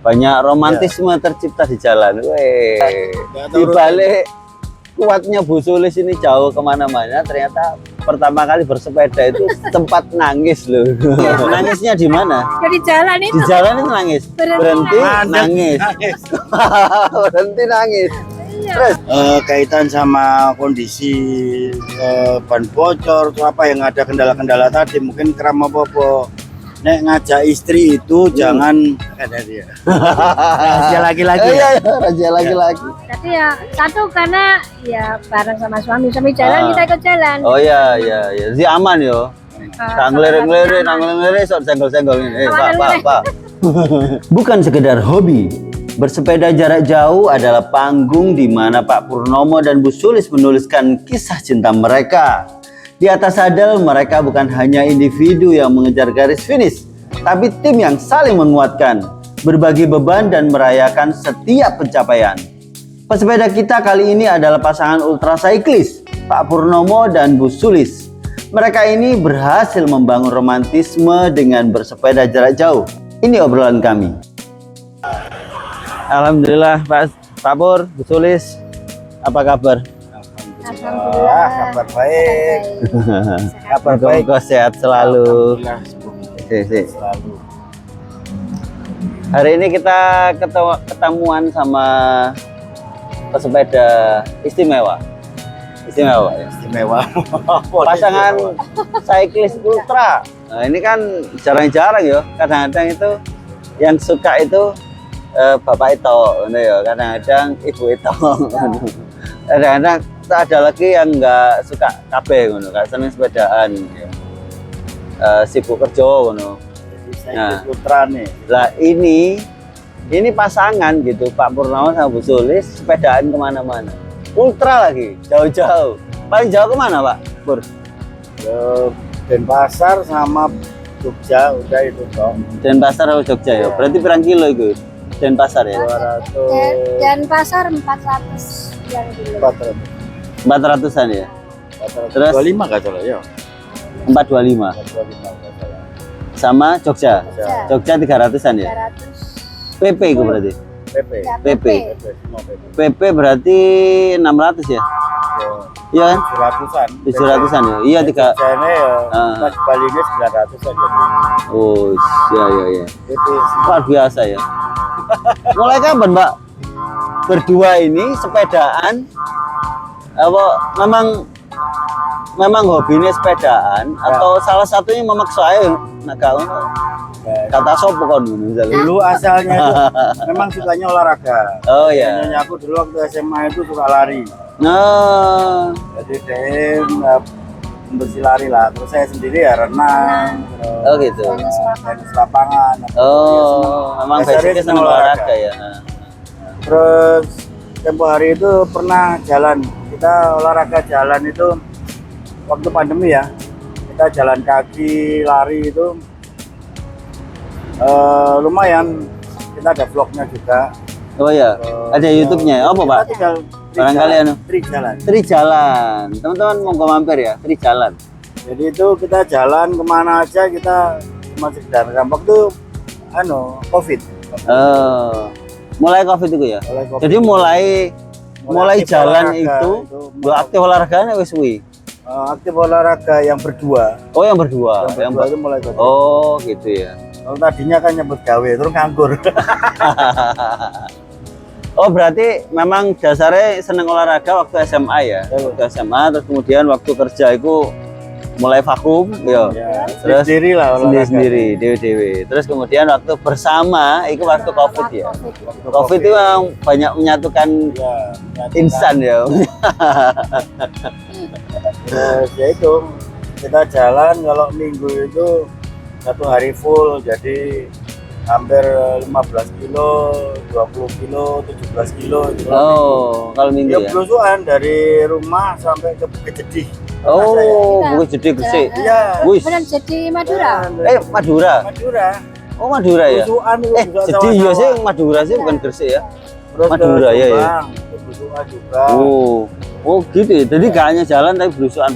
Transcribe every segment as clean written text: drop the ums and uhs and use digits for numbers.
banyak romantisme tercipta di jalan. Weh, di balik kuatnya Bu Sulis ini jauh kemana-mana, ternyata pertama kali bersepeda itu tempat nangis loh. Nangisnya di mana? Di jalan itu. Di jalan itu nangis. Berhenti nangis. Berhenti nangis. Terus kaitan sama kondisi ban bocor atau apa yang ada kendala-kendala tadi, mungkin kram apa-apa. Nek ngajak istri itu jangan ada dia. Rahasia laki-laki. Iya, rahasia laki-laki. Tapi ya satu karena ya bareng sama suami jalan kita ikut jalan. Oh iya. Jadi aman yo. Nangler-ngler, sok senggol-senggol ini. Pak. Bukan sekedar hobi. Bersepeda jarak jauh adalah panggung di mana Pak Purnomo dan Bu Sulis menuliskan kisah cinta mereka. Di atas sadel, mereka bukan hanya individu yang mengejar garis finish, tapi tim yang saling menguatkan, berbagi beban dan merayakan setiap pencapaian. Pesepeda kita kali ini adalah pasangan ultra cyclist, Pak Purnomo dan Bu Sulis. Mereka ini berhasil membangun romantisme dengan bersepeda jarak jauh. Ini obrolan kami. Alhamdulillah Pak Pur, Bu Sulis, apa kabar? Alhamdulillah, kabar baik. Kabar baik. Semoga sehat selalu. Selalu. Hari ini kita ketemuan sama pesepeda istimewa. Istimewa ya. Istimewa. Pasangan cyclist ultra. Nah, ini kan jarang-jarang ya. Kadang-kadang itu yang suka itu bapak itu, ya. Kadang-kadang ibu itu. Kadang-kadang ada lagi yang nggak suka kabeh ngono, nggak seneng sepedaan ya. Sibuk kerja ngono. Nah, ultra nih. Lah ini pasangan gitu, Pak Purnomo sama Bu Sulis sepedaan kemana-mana. Ultra lagi, jauh-jauh. Paling jauh kemana Pak Pur? Denpasar sama Jogja, udah itu dong. Denpasar sama Jogja ya. Berarti berapa kilo itu? Denpasar ya? 200. Denpasar 400 kilo. 400-an ya? 425 Terus 25 nggak salah ya? 425 425 nggak salah. sama Jogja? Jogja 300-an ya? 300. PP itu berarti? PP. Ya, PP. Semua PP. PP berarti 600 ya? Iya kan? 700-an. 700-an ya? Iya, tiga. Jane ya, pas Balinya 900-an jadi. Oh, iya. PP Luar biasa ya. Mulai kapan Mbak berdua ini sepedaan? Apa memang hobinya sepedaan atau salah satunya memaksa ayo nak kau kata sopo kon misalnya. Dulu asalnya itu memang sukanya olahraga. Oh ya. Nyonya aku dulu waktu SMA itu suka lari. Nah, Jadi dem bersih lari lah. Terus saya sendiri ya renang. oh gitu. Tenis lapangan. Oh, memang basicnya senang olahraga ya. Terus tempo hari itu pernah jalan. Kita olahraga jalan itu waktu pandemi ya. Kita jalan kaki, lari itu lumayan. Kita ada vlognya juga. Oh ya, ada YouTube-nya. Apa Pak? Barangkali anu. Tri Jalan. Teman-teman mau mampir ya, Tri Jalan. Jadi itu kita jalan kemana aja kita masih sekedar gampang tuh COVID. Mulai COVID itu ya. Mulai COVID. Jadi mulai aktif jalan olahraga itu aktif olahraganya wis suwi. Aktif olahraga yang berdua. Oh, yang berdua. Yang berdua itu mulai COVID. Oh, gitu ya. Kalau tadinya kan nyebut gawe terus nganggur. Oh, berarti memang dasarnya seneng olahraga waktu SMA ya. Waktu SMA terus kemudian waktu kerja itu mulai vakum ya. Terus sendiri lah olahraga. Sendiri, dewe-dewe. Terus kemudian waktu bersama itu waktu COVID ya. COVID itu memang banyak menyatukan insan ya. Terus ya itu kita jalan kalau minggu itu satu hari full jadi hampir 15 kilo, 20 kilo, 17 kilo gitu. Oh, kalau minggu ya. Belusuan dari rumah sampai ke Bukit Jedih. Oh, Bukit Jedih Gresik. Iya. Wis. Benar jadi Madura. Madura. Madura. Oh, Madura ya. Belusuan itu juga Jedih ya sih Madura sih bukan Gresik ya. Terus Madura ya ya. Belusuan juga. Oh gitu ya. Jadi gak hanya jalan tapi belusuan.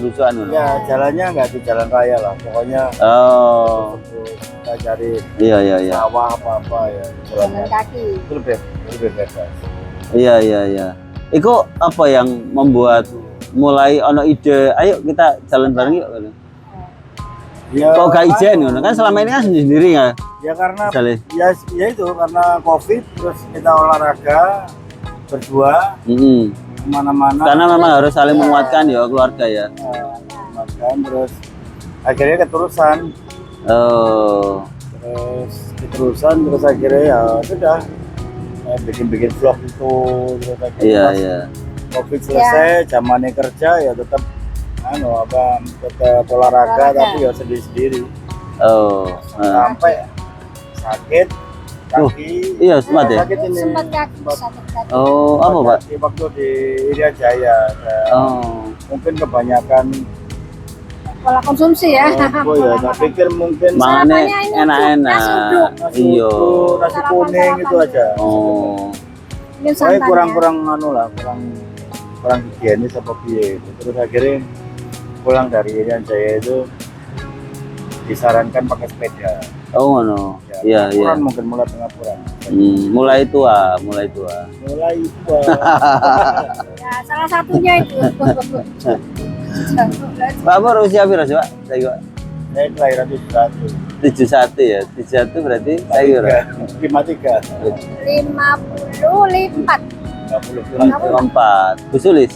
Ya jalannya nggak di jalan raya lah, pokoknya. Oh. kita cari Iya. sawah apa ya Jalan kaki. itu lebih bebas. Iya. Iku apa yang membuat mulai ono ide, ayo kita jalan bareng yuk. Ya, Kok gak ijen ngono kan selama ini kan sendiri ya. ya karena Jale. ya itu karena COVID terus kita olahraga berdua kemana-mana. Karena memang harus saling menguatkan ya keluarga ya. Makan terus akhirnya keterusan Oh. terus akhirnya ya sudah bikin vlog itu terus akhirnya pas Iya. COVID selesai zamannya kerja ya tetap tetap olahraga tapi ya sendiri Oh. sampai sakit kaki Iya, sempat ya. sakit ini Sempat kaki, sakit kaki. Oh, apa, Pak? Kaki waktu di Irian Jaya Oh. mungkin kebanyakan Pola konsumsi ya. oh ya saya pikir mungkin Makanya Sarapannya ini enak-enak. nasi uduk. nasi Iya. uduk, nasi kuning itu aja. Oh. Mungkin Saya santan kurang kurang higienis apa piye itu. Terus akhirnya pulang dari Irian Jaya itu disarankan pakai sepeda. Oh, no. Iya. Pengapuran mungkin mulai pengapuran. Mulai tua. Mulai itu. ya. Salah satunya itu. Pak Pur usia berapa sih, Pak? Saya Pak. Saya kelahiran 71 ya. 71 berarti saya kira 53. 54, 54. Bu Sulis.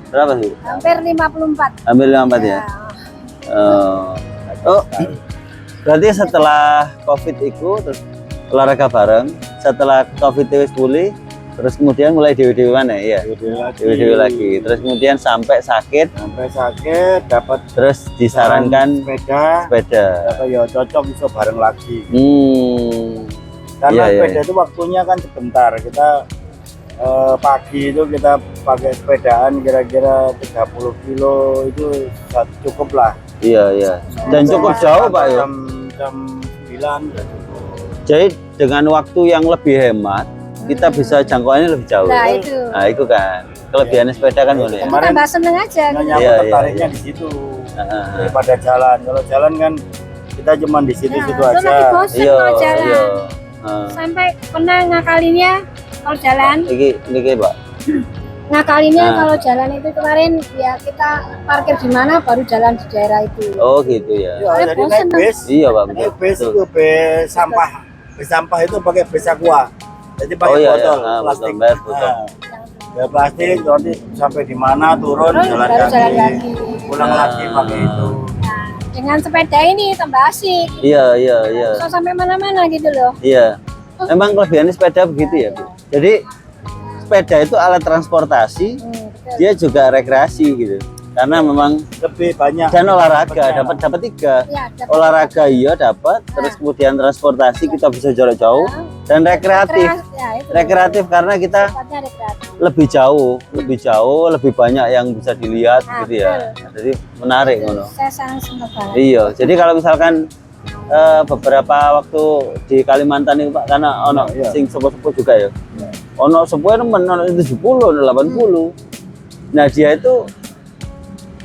Berapa sih? hampir 54. Hampir 54 ya. Oh, berarti setelah COVID itu terus olahraga bareng. Setelah COVID itu pulih, terus kemudian mulai dewi-dewi mana ya? Dewi-dewi lagi. Terus kemudian sampai sakit, dapat terus disarankan sepeda. apa ya cocok bisa bareng lagi. Iya, Karena iya, sepeda itu waktunya kan sebentar. Kita pagi itu kita pakai sepedaan kira-kira 30 kilo itu cukup lah. Iya. Dan cukup jauh, Pak ya. Jam 9 udah cukup. Jadi dengan waktu yang lebih hemat, kita bisa jangkauannya lebih jauh. Nah, itu. Nah, itu kan kelebihannya sepeda kan boleh. Kemarin Tambah seneng aja. Nanya Iya, iya, tertariknya iya. di situ daripada jalan. Kalau jalan kan kita cuma di situ-situ Itu aja. lagi bosen kalau jalan. Sampai pernah ngakalinnya kalau jalan. Iki Pak. Ngakalinnya Nah. kalau jalan itu kemarin ya kita parkir di mana baru jalan di daerah itu. Oh gitu ya. Ya, jadi bosen naik dong. bis. Iya Pak. Naik bis Betul. itu bis sampah. Bis sampah itu pakai bis aqua. Jadi pakai Oh iya, botol iya. Ah, plastik. botol, botol. Ya plastik nanti sampai di mana turun Turun, jalan baru kaki. jalan kaki. Pulang lagi pakai itu. Nah, dengan sepeda ini tambah asik. Iya. Bisa sampai mana-mana gitu loh. Iya. Memang kelebihannya sepeda begitu ya, Bu. Jadi sepeda itu alat transportasi, Betul. dia juga rekreasi gitu. Karena memang Lebih banyak. dan olahraga dapat 3. Ya, dapat Olahraga iya dapat, terus kemudian transportasi kita bisa jarak jauh dan rekreatif. Ya, itu. Rekreatif karena kita Tempatnya rekreatif. lebih jauh, lebih banyak yang bisa dilihat Nah, gitu ya. Nah, jadi menarik ngono. Saya sangat senang banget. Iya, jadi kalau misalkan beberapa waktu di Kalimantan itu Pak, karena ono Iya. sing sepuh-sepuh juga ya. Ono sepuh nemen ono 70, 80. Nah, dia itu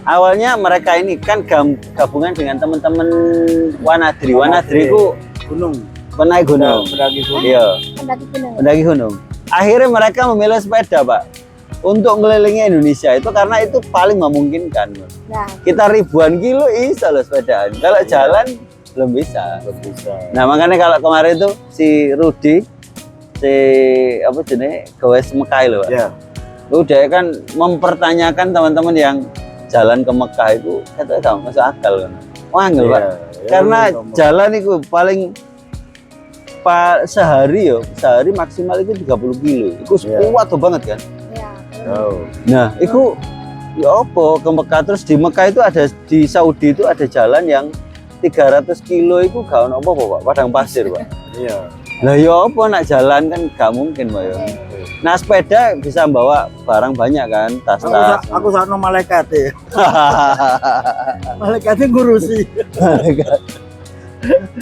awalnya mereka ini kan gabungan dengan teman-teman Wanadri. Wanadri itu gunung. penaik gunung. Mendaki gunung. Iya, Pendaki gunung. mendaki gunung. Akhirnya mereka memilih sepeda, Pak, untuk mengelilingi Indonesia itu karena itu paling memungkinkan. Nah, Kita ribuan kilo bisa loh sepedaan. Kalau jalan belum bisa. Nah makanya kalau kemarin itu si Rudi, si apa jenis Gowes Mekah loh, Pak. Ya. Udah kan mempertanyakan teman-teman yang jalan ke Mekah itu katanya gak masuk akal kan. Wangel, Pak. Karena jalan itu paling sehari maksimal itu 30 kilo. Itu kuat tuh banget kan. ya. Nah, itu ya apa ke Mekah, terus di Mekah itu ada, di Saudi itu ada jalan yang 300 kilo itu gak ono apa-apa, Pak, padang pasir, Pak. Iya. Lah ya apa nak jalan kan gak mungkin, Pak ya. Nah, sepeda bisa bawa barang banyak kan, tas-tas. Aku sakno malaikat ya. Malaikatnya ngurusi.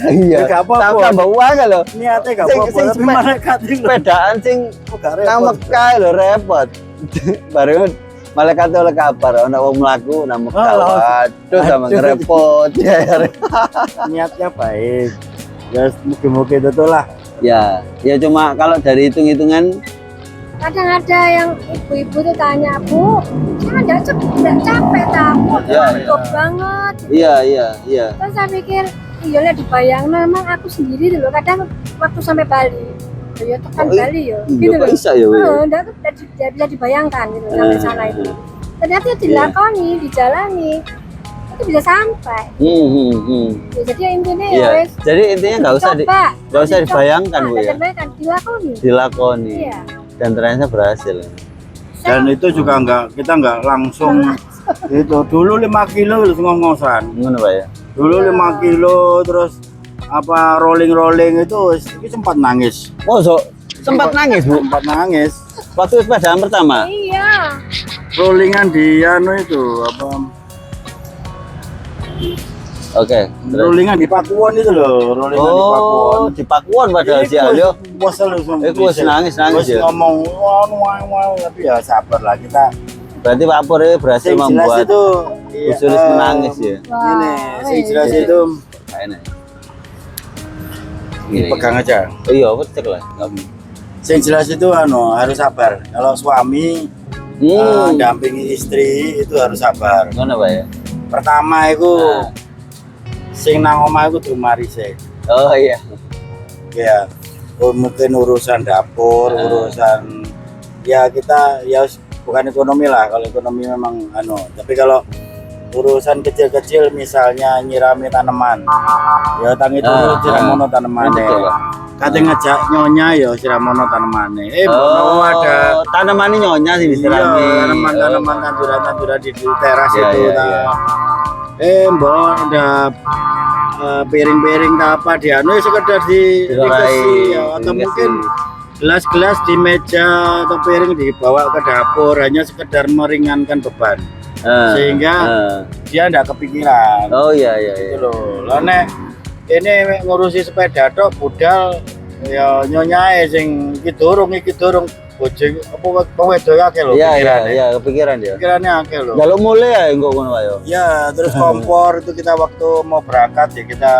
Iya. Gak apa-apa. Tambah uang kan lho. Niatnya gak Sing- apa-apa, sing tapi malaikatnya Sepedaan sing gak nang repot. Mekah lho repot. Baru malaikat oleh kabar ana wong mlaku nang Mekah. Halo. Waduh sama Aduh. ngerepot ya. Niatnya baik. Ya mungkin itu tuh lah. Ya, ya cuma kalau dari hitung-hitungan Kadang ada yang ibu-ibu tuh tanya, Bu, saya nggak capek tahu, Ya, ngantuk banget. iya iya iya. Terus saya pikir, iya lah dibayang, memang aku sendiri dulu kadang waktu sampai Bali, ya tekan Bali ya, gitu Kok loh. bisa ya, Wi? Nggak bisa dibayangkan gitu sampai sana itu. Ternyata dilakoni, dijalani, itu bisa sampai. Ya, jadi intinya ya Iya. wes. Jadi intinya nggak usah dibayangkan, Bu ya. Dibayangkan, dilakoni. Dilakoni. Iya. Dan ternyata berhasil. Dan itu juga kita nggak langsung itu dulu 5 kilo terus ngos-ngosan. Gimana Pak ya? Dulu 5 kilo terus apa rolling itu sempat nangis. Oh, sempat nangis, Bu. Sempat nangis. Waktu sepedaan pertama. Iya. Rollingan di anu itu apa? Oke. terus. Rollingan di Pakuwon itu loh, rollingan di Pakuwon. Oh, di Pakuwon padahal si Alio. Bosel Wes nangis ya. ngomong wah tapi ya sabar lah kita. Berarti Pak Pur ini berhasil Yang jelas membuat itu Bu Sulis menangis ya. Ini sing jelas iya. itu Enak. dipegang aja. Iya, cek lah. Sing jelas itu harus sabar. Kalau suami dampingi istri itu harus sabar. Gimana Pak ya? Pertama itu sing nang omah iku dumari sih. Oh iya. Ya, mungkin urusan dapur, urusan ya kita ya bukan ekonomi lah. Kalau ekonomi memang tapi kalau urusan kecil-kecil misalnya nyirami tanaman. Ya tangi dulu siramono tanamannya. Kate ngajak nyonya ya siramono tanamannya. Oh, ada tanamannya nyonya sih disirami. tanaman-tanaman tanduran-tanduran di teras Iya, itu. iya, iya. Mbak ada piring-piring apa dia sekedar dikasih ya, atau mungkin gelas-gelas di meja atau piring dibawa ke dapur hanya sekedar meringankan beban sehingga dia enggak kepikiran. Oh iya iya iya. Gitu loh. Lah nek ini ngurusi sepeda tok budal ya nyonyae sing iki durung bojo apa wedok akeh lho. Iya iya iya kepikiran dia. Pikirannya akeh lho. Jaluk mulai ya engko ngono ayo. Ya, terus kompor itu kita waktu mau berangkat ya kita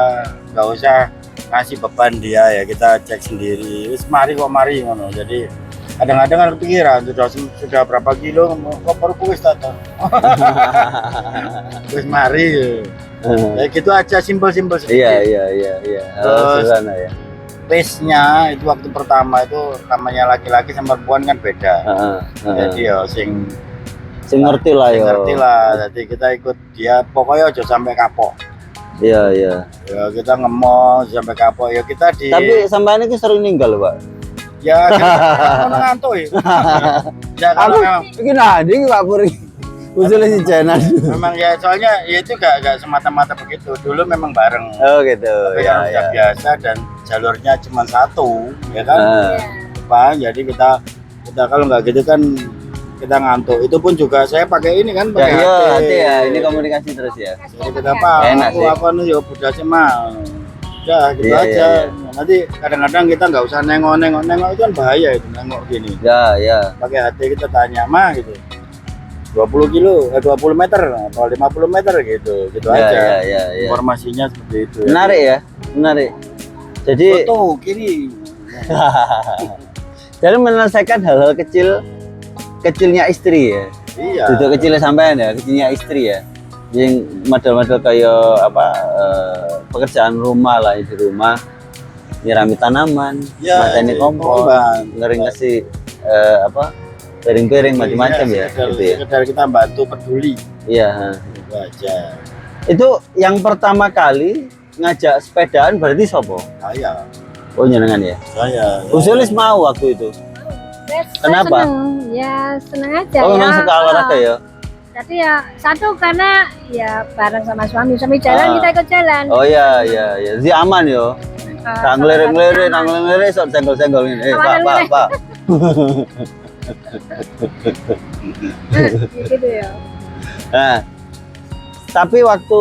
nggak usah ngasih beban dia ya, kita cek sendiri. Terus mari ngono. Jadi kadang-kadang kan kepikiran sudah berapa kilo kompor wis tata. Wis mari. Ya gitu aja simpel-simpel sedikit. Iya. Terus Sederhana ya. pace-nya itu waktu pertama itu namanya laki-laki sama perempuan kan beda. Jadi ya sing ngerti lah ya. ngerti lah. Jadi kita ikut dia pokoknya aja sampai kapok. Iya iya. Ya kita ngemol sampai kapok ya kita di. Tapi sampean ini sering ninggal, Pak. Ya kan ngantuk ya. Ya kalau memang Iki nadi Pak Pur. Usulnya si channel. memang ya soalnya ya itu gak semata-mata begitu. Dulu memang bareng. Oh gitu. Tapi Ya kan ya. udah biasa dan jalurnya cuma satu, ya kan? Pak, jadi kita kalau nggak gitu kan kita ngantuk. Itu pun juga saya pakai ini kan Ya pakai iya, HP. hati ya. Ini komunikasi terus ya. Jadi kita apa? Enak Aku sih. apa nih ya budasnya mah. Ya gitu Iya, aja. iya, Nanti kadang-kadang kita nggak usah nengok itu kan bahaya itu nengok gini. Ya ya. Pakai hati kita tanya mah gitu. 20 kilo, 20 meter atau 50 meter gitu Ya aja. ya. Informasinya seperti itu. Menarik ya, menarik. Jadi Foto kiri. jadi menyelesaikan hal-hal kecilnya istri ya. Iya. Duduk kecilnya sampean ya, kecilnya istri ya. Yang model-model kayak apa pekerjaan rumah lah di rumah, nyirami tanaman, mateni kompor, ngering kasih piring-piring macam-macam ya. Gitu ya. Sekedar kita bantu peduli. Iya. Itu aja. Itu yang pertama kali ngajak sepedaan berarti sopo? Saya. Oh jenengan ya. Saya. Bu Sulis mau waktu itu. Saya Kenapa? seneng. Ya seneng aja Oh ya. memang suka olahraga ya. Jadi ya satu karena ya bareng sama suami jalan kita ikut jalan. Oh iya. Jadi aman yo. Nang ngelere sok senggol-senggol ini. Pak. Gitu ya. Nah, tapi waktu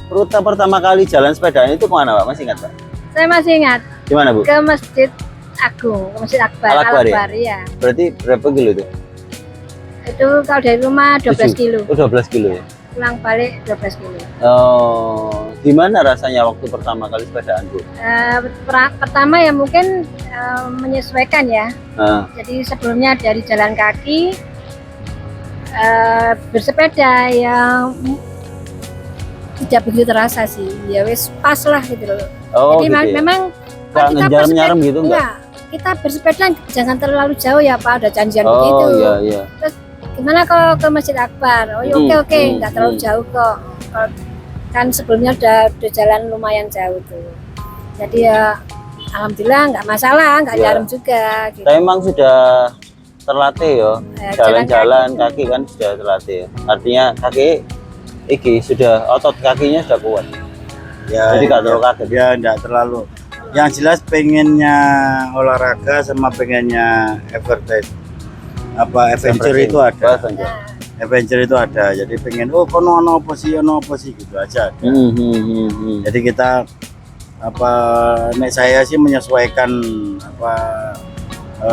rute pertama kali jalan sepedaan itu kemana Pak? Masih ingat Pak? Saya masih ingat Di mana Bu? ke Masjid Agung, ke Masjid Akbar, Al-Akbar ya. Berarti berapa kilo itu? Itu kalau dari rumah 12 kilo. Oh 12 kilo ya? pulang balik 12 kilo. Oh, gimana rasanya waktu pertama kali sepedaan, Bu? Pertama ya mungkin menyesuaikan ya. Ah, Jadi sebelumnya dari jalan kaki bersepeda yang tidak begitu terasa sih. Ya wis pas lah gitu loh. oh, Jadi gitu ya? memang Nggak ngejarem-nyarem gitu enggak? enggak. Kita bersepeda jangan terlalu jauh ya Pak, ada janjian Oh, begitu. iya, iya. Gimana kalau ke Masjid Akbar? Oh ya oke, nggak terlalu hmm. jauh kok. Kan sebelumnya udah jalan lumayan jauh tuh. Jadi ya alhamdulillah nggak masalah, nggak Ya. jarem juga. Gitu. Saya emang sudah terlatih ya, Jalan jalan-jalan kaki. kaki kan sudah terlatih. Artinya kaki iki sudah otot kakinya sudah kuat. Ya, Jadi nggak terlalu kaget. dia enggak terlalu. Yang jelas pengennya olahraga sama pengennya adventure itu ada. Adventure itu ada. Jadi pengen kono ono apa sih gitu aja. Jadi kita nek saya sih menyesuaikan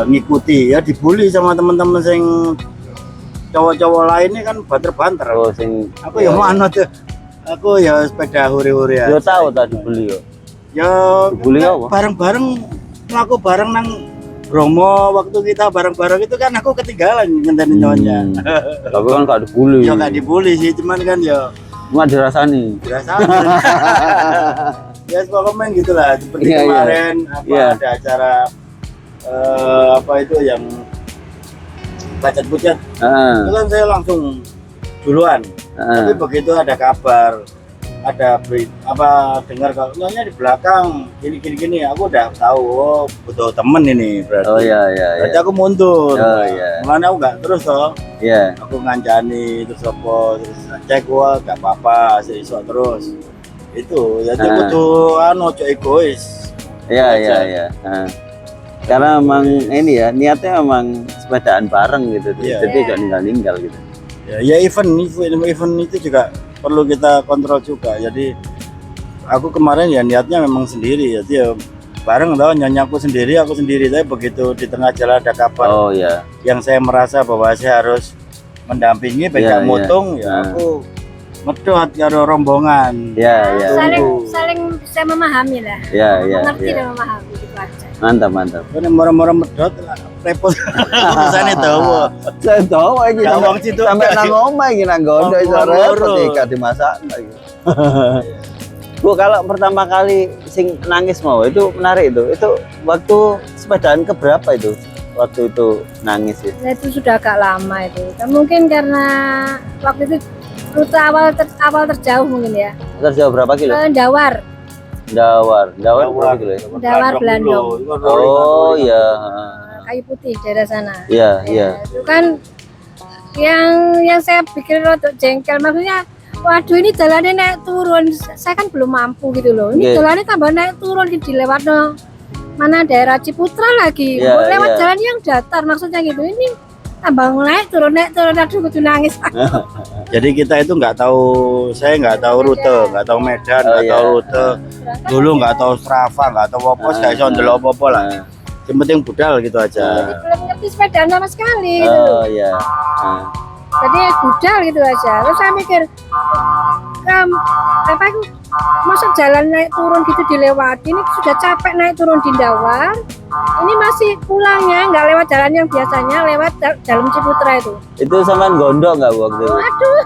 ngikuti ya, dibully sama teman-teman sing cowok-cowok lainnya kan banter-banter. Oh, sing Aku ya mana tuh? Aku ya sepeda huri-huri aja. yo tahu tadi beli yo. Ya Dibully apa? bareng-bareng melaku bareng nang Bromo, waktu kita bareng-bareng itu kan aku ketinggalan ngenteni nyonya. Tapi kan gak dibully. Ya gak dibully sih, cuman kan ya Cuma dirasani. dirasain. Ya pokoknya gitu lah. Seperti Iya, iya. kemarin Iya. ada acara itu yang bacot-bacot. Heeh. Itu kan saya langsung duluan. Tapi Heeh. begitu ada kabar, ada dengar kalau nyonya di belakang gini, aku udah tahu butuh temen ini berarti. Oh iya iya iya. Berarti aku mundur. Oh, iya. Mulanya aku nggak terus toh. Iya. Aku ngancani terus terus cek nggak apa-apa, sesuk terus. Itu ya dia butuh ojo egois. Iya iya iya. Heeh. Karena memang ini ya niatnya memang sepedaan bareng gitu. Iya. Jadi gak ninggal-ninggal gitu. Ya event itu juga perlu kita kontrol juga. Jadi aku kemarin ya niatnya memang sendiri, jadi ya bareng tau nyonya aku sendiri. Tapi begitu di tengah jalan ada kabar Oh iya. yang saya merasa bahwa saya harus mendampingi Iya, becak iya. motung, ya Nah. aku medot karo rombongan. Iya iya. Saling bisa memahami lah. Iya iya. Mengerti Iya. dan memahami gitu aja. Mantap mantap. Ini moro-moro medot lah, repot. Urusannya tahu. Saya tahu lagi Gak wong situ. sampai nang omah iki nang gondo iso Wong repot loro. iki gak dimasak lagi. Bu, kalau pertama kali sing nangis mau itu menarik itu. Itu waktu sepedaan keberapa itu? Waktu itu nangis itu. Nah, itu sudah agak lama itu. Dan mungkin karena waktu itu rute awal terjauh mungkin ya. Terjauh berapa kilo? Ke Dawar. Dawar berapa kilo ya? Dawar Blandong. Oh iya. Kayu Putih daerah sana. Iya iya. Itu kan yang saya pikir rada jengkel, maksudnya waduh ini jalannya naik turun, saya kan belum mampu gitu loh. Ini Iya. jalannya tambah naik turun dilewat mana daerah Ciputra lagi, Iya, lewat iya. jalan yang datar maksudnya gitu. Ini tambah naik turun, aduh kudu nangis. Jadi kita itu nggak tahu, saya nggak tahu rute, nggak tahu medan, Oh, nggak iya. tahu rute. Dulu nggak tahu Strava, nggak tahu apa, nggak bisa ndelok apa-apa lah. Yang penting budal gitu aja. Belum ngerti sepedaan sama sekali gitu. Oh iya. Jadi budal gitu aja. Terus saya mikir apa itu masa jalan naik turun gitu dilewati, ini sudah capek naik turun di Dawar, ini masih pulangnya nggak lewat jalan yang biasanya, lewat jalan Ciputra itu. Itu sampean gondok nggak waktu itu? Aduh,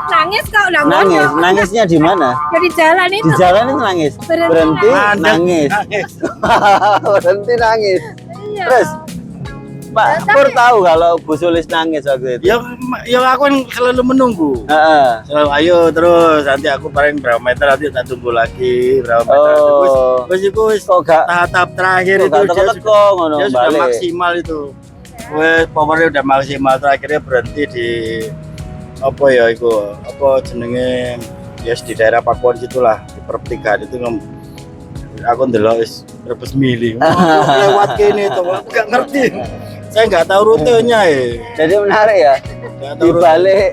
nangis kok udah Nangis, nangisnya di mana? Jadi jalan itu. Di jalan itu nangis. Berhenti Nangis. Berhenti nangis. Iya. Terus Pak Pur tahu kalau Bu Sulis nangis waktu itu. Ya aku kan selalu menunggu. Heeh. Selalu ayo terus, nanti aku paling berapa meter nanti tak tunggu lagi berapa meter. Oh. Terus itu Kok gak tahap terakhir kok itu gak dia teko-teko ngono dia sudah balik. maksimal itu. Wes powernya udah maksimal, terakhirnya berhenti di apa ya itu apa jenenge di daerah Pakuan situlah di pertigaan itu aku ndelok wis rebes milih. Lewat kene tuh aku gak ngerti. Saya nggak tahu rutenya Jadi menarik ya. Nggak Di tahu rute. balik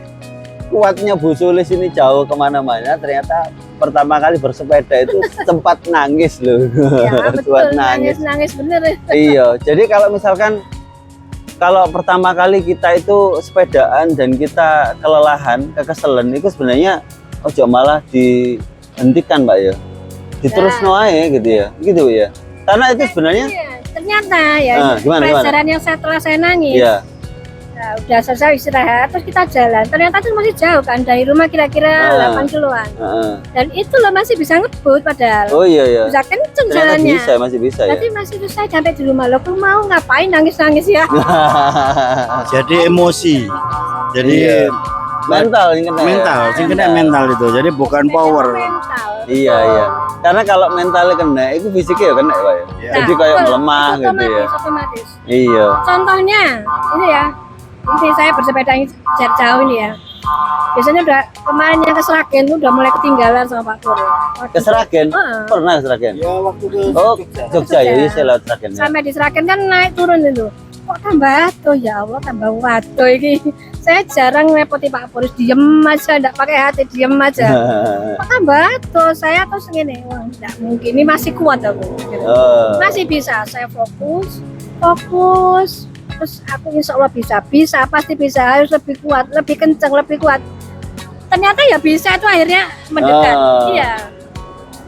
kuatnya Bu Sulis ini jauh kemana-mana, ternyata pertama kali bersepeda itu sempat nangis loh. Ya, betul, Kuat nangis. nangis bener. Iya, jadi kalau misalkan kalau pertama kali kita itu sepedaan dan kita kelelahan, kekeselan itu sebenarnya ojo malah dihentikan Mbak ya. Diterus noae gitu ya. Gitu ya. Karena itu sebenarnya ternyata ya gimana? pelajaran yang setelah saya nangis. Iya. Nah, udah selesai istirahat terus kita jalan. Ternyata itu masih jauh kan dari rumah kira-kira 8 kiloan. Dan itu loh masih bisa ngebut padahal. Oh iya. Bisa kenceng Ternyata jalannya. masih bisa ya. Tapi masih itu saya sampai di rumah. Loh, aku mau ngapain nangis-nangis ya? Jadi emosi. Jadi mental ini kena. sing kena mental itu. Jadi bukan power. Mental. Iya. Karena kalau mentalnya kena, itu fisiknya ya kena ya Pak ya. Iya. Jadi kayak melemah gitu ya. Otomatis. Iya. Contohnya ini ya. Ini saya bersepeda jarak jauh ini ya. Biasanya udah kemarin yang ke Sragen tuh udah mulai ketinggalan sama Pak Pur. Ke Sragen? Heeh. Pernah ke Sragen? Ya waktu itu Oh, Jogja ya, saya lewat Sragen. Ya. Sampai di Sragen kan naik turun itu. Kok tambah atuh ya Allah, tambah waduh ini. Saya jarang repoti Pak Pur, diem aja, enggak pakai hati, diem aja. Kok tambah atuh, saya terus gini, wah enggak mungkin, ini masih kuat aku. Gitu. Masih bisa, saya fokus. Terus aku insya Allah bisa, pasti bisa, harus lebih kuat, lebih kencang, lebih kuat. Ternyata ya bisa itu akhirnya mendekat. Iya.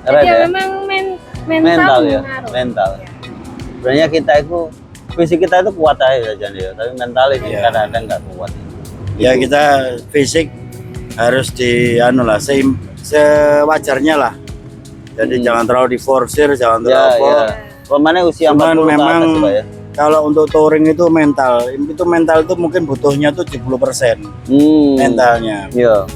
Keren Jadi ya? memang Mental ya, mengaruh. mental. Ya. Sebenarnya kita itu fisik kita itu kuat aja ya, tapi mental ini Iya. kadang-kadang nggak kuat. ya kita fisik harus sewajarnya lah. Jadi jangan terlalu diforsir, jangan terlalu Ya. Pemainnya usia Cuman 40 memang ke atas, Pak, ya. kalau untuk touring itu mental itu mungkin butuhnya tuh 70% mentalnya. Iya.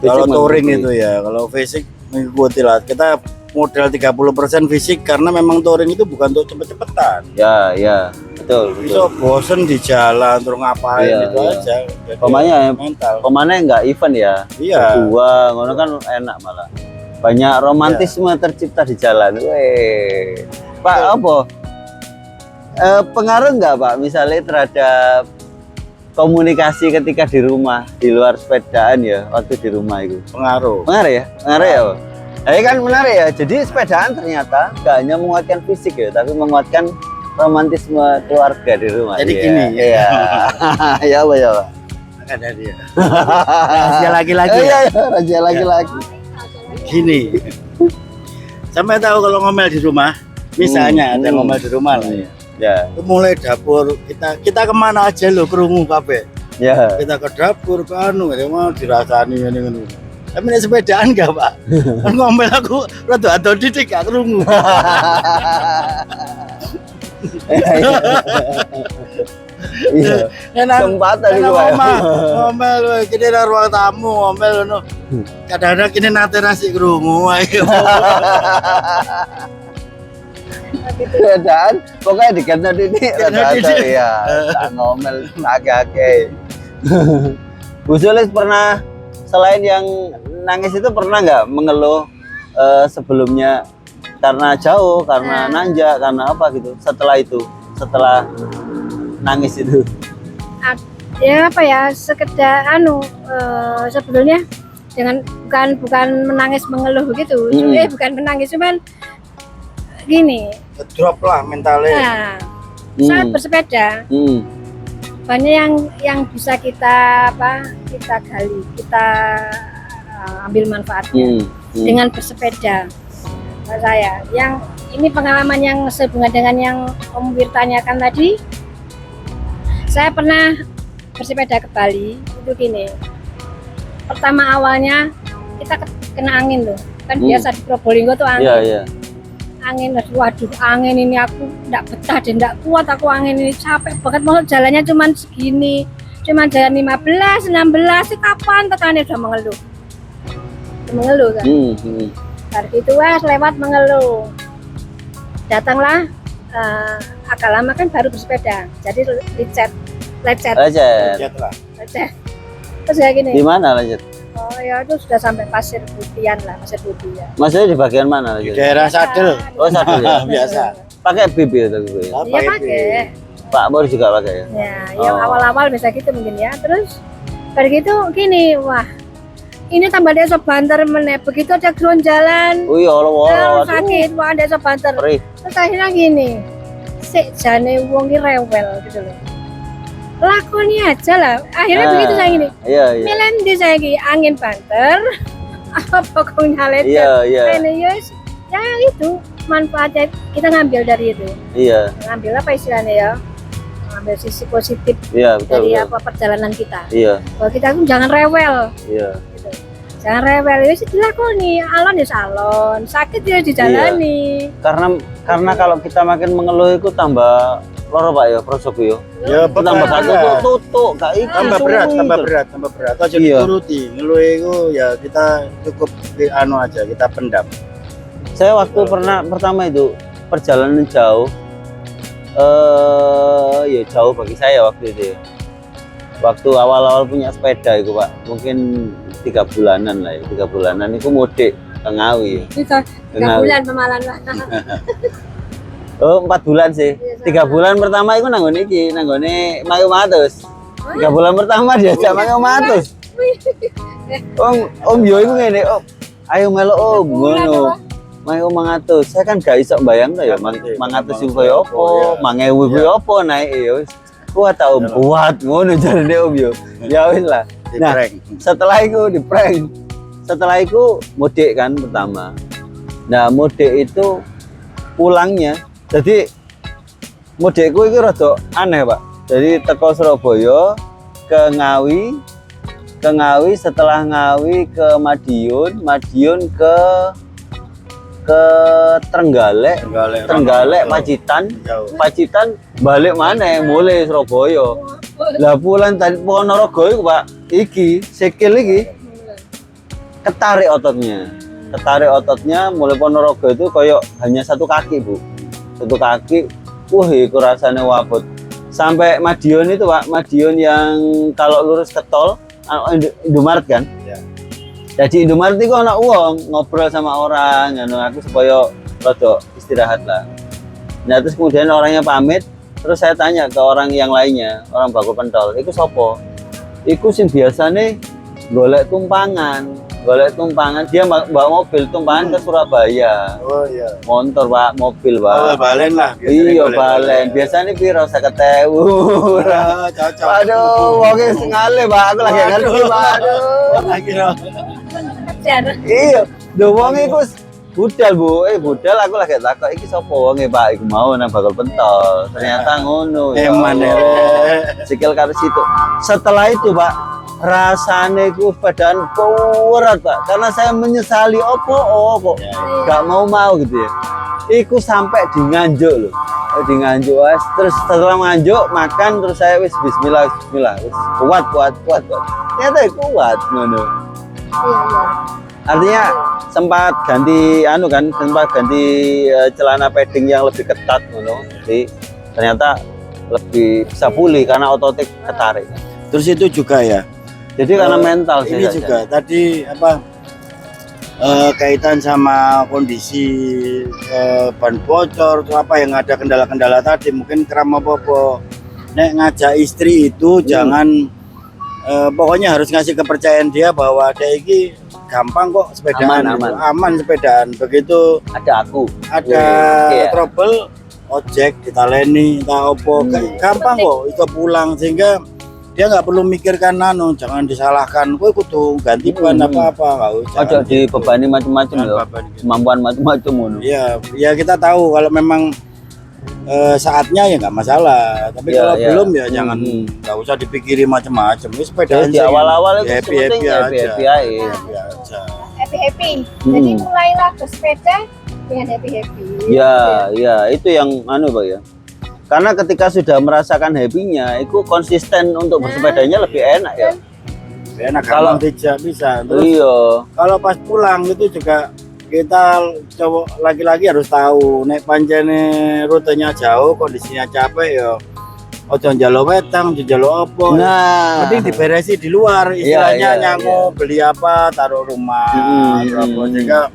Kalau Fisik touring mengikuti. itu ya, kalau fisik mengikuti lah. Kita modal 30% fisik karena memang touring itu bukan untuk cepet-cepetan. Ya, betul. Bisa bosen di jalan terus ngapain Iya, itu iya. aja. Jadi Pemainnya mental. Pemainnya nggak event ya. Iya. Berdua, ngono kan enak malah. Banyak romantisme tercipta di jalan. Weh. Pak, apa? Pengaruh nggak Pak misalnya terhadap komunikasi ketika di rumah, di luar sepedaan ya, waktu di rumah itu? Pengaruh. Pengaruh ya? Pengaruh ya Pak? Nah, ini kan menarik ya, jadi sepedaan ternyata nggak hanya menguatkan fisik ya, tapi menguatkan romantisme keluarga di rumah. Jadi Iya. gini, Iya. Ya Pak, ya Pak. Ada dia. Rahasia laki-laki. Iya, raja laki-laki. Gini. Sampai tahu kalau ngomel di rumah, misalnya ada ngomel di rumah lah ya. Ya, Itu mulai dapur kita kemana aja lo kerungu kabeh. ya. Kita ke dapur ke anu ya mau dirasani ngene. Tapi nek sepedaan enggak, Pak. Kan ngomel aku rada ado didik gak kerungu. Iya. Enak. Kesempatan itu, Pak. Ngomel kene nang ruang tamu ngomel ngono. Kadang-kadang kene nate nasi kerungu ayo. Sepedaan pokoknya dikenal ini rada-rada didik. ya tak ngomel agak-agak. Bu Sulis pernah selain yang nangis itu pernah nggak mengeluh sebelumnya karena jauh, karena nanjak, karena apa gitu setelah nangis itu? Ya apa ya, sekedar sebetulnya bukan menangis mengeluh begitu. Bukan menangis, cuman gini. Drop lah mentalnya. Nah, saat bersepeda banyak yang bisa kita gali, kita ambil manfaatnya dengan bersepeda. Saya yang ini pengalaman yang sehubungan dengan yang Om Wir tanyakan tadi. Saya pernah bersepeda ke Bali, itu gini. Pertama awalnya kita kena angin loh, kan biasa di Probolinggo tuh angin. Iya. Angin, waduh angin ini aku enggak betah deh, enggak kuat aku angin ini, capek banget, mau jalannya cuman segini, cuman jalan 15, 16, kapan tekannya udah mengeluh kan. Dari itu lewat mengeluh, datanglah agak lama kan baru bersepeda, jadi lecet, terus kayak gini. Di mana lanjut? Oh ya itu sudah sampai pasir putih ya. Maksudnya di bagian mana Di lanjut? daerah Sadel. Oh satu ya. Biasa. Pakai bib ya tapi gue. Iya pakai. Pak Bor juga pakai ya. Ya, yang awal-awal bisa gitu mungkin ya. Terus begitu gini, wah ini tambah desa banter meneh. Begitu ada ground jalan, Oh iya Allah. sakit, wah ada desa banter. Perih. Terus akhirnya gini, sik jane wong ki rewel gitu loh. lakoni aja lah. Akhirnya begitu saya gini. Iya, iya. Melendi saya gini, angin banter, apa pokoknya lecet. Iya. Ini ya itu manfaatnya kita ngambil dari itu. Iya. Ngambil apa istilahnya ya? Ngambil sisi positif Iya, betul. dari betul. apa perjalanan kita. Iya. Bahwa kita tuh jangan rewel. Iya. Gitu. Jangan rewel itu dilakoni. Alon ya salon, sakit ya dijalani. Karena kalau kita makin mengeluh itu tambah loro Pak ya, prosok yo. Ya Tambah betul. gak tutuk, gak iki. Tambah berat. Aja Iya. dituruti. Ngeluh itu ya kita cukup aja, kita pendam. Saya waktu pertama itu perjalanan jauh, ya jauh bagi saya waktu itu. Ya. Waktu awal-awal punya sepeda itu Pak, mungkin 3 bulanan lah ya, 3 bulanan itu mudik ke Ngawi. Kita 3 bulan pemalan Pak. Oh 4 bulan sih, 3 bulan pertama itu nanggone iki, nanggone Mayu Matus. 3 bulan pertama diajak Mayu Matus. Om yo iku ngene, Om. Ayo melu Om, ngono. Mayu mangatus, saya kan gak iso bayang ya, mangatus iku koyo apa, 1000 koyo apa naik ya wis. Kuat ta Om, kuat ngono jarene Om yo. Ya wis lah. Nah, setelah itu di prank. Setelah itu mudik kan pertama. Nah, mudik itu pulangnya jadi mudikku itu rada aneh Pak. Jadi teko Surabaya ke Ngawi, setelah Ngawi ke Madiun ke Trenggalek, Pacitan balik mana mulai Surabaya. Lah pulang tadi Ponorogo itu Pak, iki sikil iki ketarik ototnya mulai Ponorogo itu koyok hanya 1 kaki Bu, 1 kaki, iku rasanya wabut. Sampai Madiun itu Pak, Madiun yang kalau lurus ke tol Indomaret kan. Ya. Jadi Indomaret itu anak uang ngobrol sama orang, aku supaya rada istirahat lah. Nah terus kemudian orangnya pamit, terus saya tanya ke orang yang lainnya, orang Baku Pentol, itu sopo? Iku sing biasane golek tumpangan, dia bawa mobil tumpangan ke Surabaya. Oh iya. Motor Pak, mobil Pak. Oh, balen lah. Iya balen. Biasanya piro 50.000. Cocok. Aduh, wonge sengale Pak, aku lagi ngerti Pak. Aduh. Iya, lho wonge iku budal Bu, budal aku lagi takok iki sapa wonge Pak, iku mau nang Bakul Pentol. Ternyata ngono. Ya Eman Allah. Sikil karo situ. Setelah itu Pak, rasane ku sepedaan berat Pak, karena saya menyesali opo gak mau gitu ya. Iku sampai di Nganjuk loh, di Nganjuk wes. Terus setelah Nganjuk makan terus saya wis Bismillah wis kuat. Ternyata kuat ngono. Iya. Artinya sempat ganti celana padding yang lebih ketat ngono. Jadi ternyata lebih bisa pulih karena ototnya ketarik. Terus itu juga ya. Jadi karena mental sih. Ini juga tadi apa kaitan sama kondisi ban bocor atau apa yang ada kendala-kendala tadi, mungkin keram apa nek ngajak istri itu jangan pokoknya harus ngasih kepercayaan dia bahwa dia ini gampang kok sepedaan, aman sepedaan. Begitu ada trouble ojek ditaleni tak opo gampang kok itu pulang, sehingga dia nggak perlu mikirkan jangan disalahkan, gue kudu ganti ban apa-apa, nggak usah. Ojo dibebani macam-macam ya, kemampuan macam-macam ngono. Iya, ya kita tahu kalau memang saatnya ya nggak masalah, tapi kalau belum ya jangan, nggak usah dipikirin macam-macam. Ini sepedaan di awal-awal itu happy aja. Happy. Jadi mulailah bersepeda dengan happy. Ya itu yang Pak ya. Karena ketika sudah merasakan happy-nya, itu konsisten untuk bersepedanya lebih enak ya. Enak kalau tidak bisa. Terus kalau pas pulang itu juga kita cowok laki-laki harus tahu nek pancene rutenya jauh, kondisinya capek ya ojo njaluk wetang, njaluk apa. Nah, mending diberesi di luar, istilahnya nyangu beli apa taruh rumah sehingga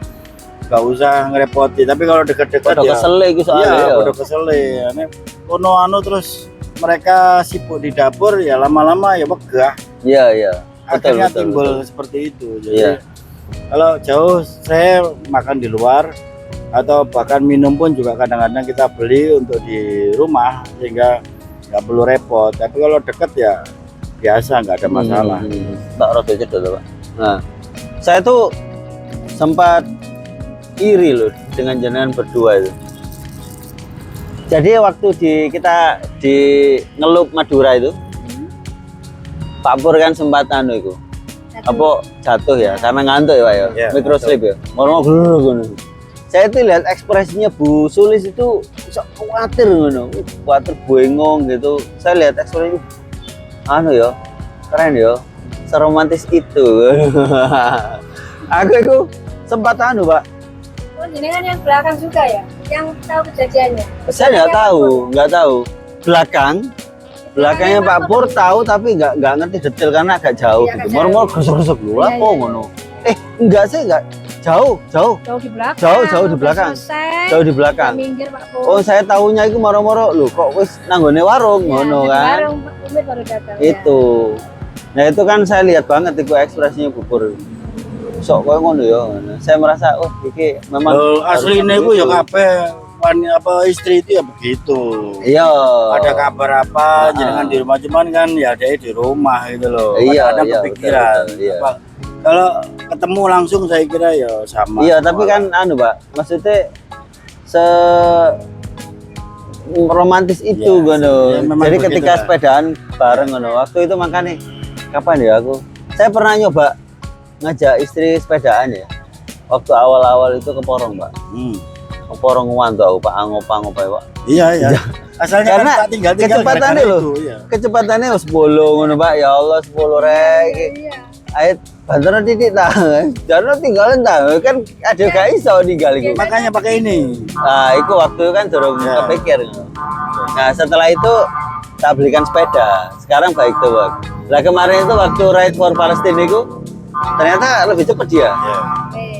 gak usah ngerepoti. Tapi kalau deket-deket ya kesel iki soalnya. Udah kesel ya. Nek ono terus mereka sibuk di dapur ya lama-lama ya begah. Iya. Akhirnya timbul seperti itu. Jadi kalau jauh saya makan di luar atau bahkan minum pun juga kadang-kadang kita beli untuk di rumah, sehingga nggak perlu repot. Tapi kalau deket ya biasa, nggak ada masalah. Tak rada cedok tuh, Pak. Nah, saya tuh sempat iri loh dengan jenengan berdua itu. Jadi waktu kita di Ngelup Madura itu, Pak Pur kan sempat itu apa jatuh ya, sama ngantuk ya Pak ya, Ya, microslip ya, mau ngono. Saya tuh lihat ekspresinya Bu Sulis itu sok khawatir ngono, khawatir bengong gitu. Saya lihat ekspresinya, ya, keren ya, seromantis itu. Aku itu sempat Pak. Oh, jenengan yang belakang juga ya, yang tahu kejadiannya. Saya nggak tahu. Belakangnya Pak Pur tahu tapi nggak ngerti detail karena agak jauh Iya, gitu. agak Mor-mor gesek-gesek dulu apa ngono. Enggak sih, enggak jauh. Jauh di belakang. Jauh di belakang. Selesai. Jauh di belakang. Minggir Pak Pur. Oh, saya tahunya itu moro-moro lho kok wis nanggone warung ngono kan. Warung Pak Umit baru datang. Itu. Nah, itu kan saya lihat banget itu ekspresinya Bu Pur. Sok koyo ngono ya. Saya merasa oh iki memang Aslinya itu ya kabeh apa istri itu ya begitu. Iya. Ada kabar apa jenengan di rumah, cuman kan ya dia di rumah gitu loh. Iya, Kadang-kadang iya, kepikiran. betul, iya. Apa, kalau ketemu langsung saya kira ya sama. Iya, tapi kan Pak, maksudnya romantis itu Iya, ngono. ya, memang Jadi begitu ketika lah. sepedaan bareng ngono. Waktu itu makanya kapan ya aku? Saya pernah nyoba ngajak istri sepedaan ya. Waktu awal-awal itu ke Porong, Pak. Ke Porong Ngantuk aku Pak, ngopang ya, Pak. Iya, iya. Asalnya Karena kan tak tinggal kecepatannya gara-gara loh. itu, iya. Kecepatannya 10 ngono, Pak. Ya Allah 10 rek. Iya. Ayo bantuan titik ta. Jangan tinggalin ta. Kan ada gak iso tinggal iku. Makanya pakai ini. Nah, itu waktu itu kan dorong Ya. kepikir. Nah, setelah itu tak belikan sepeda. Sekarang baik tuh, Bang. Lah kemarin itu waktu Ride for Palestine itu ternyata lebih cepat dia. Ya.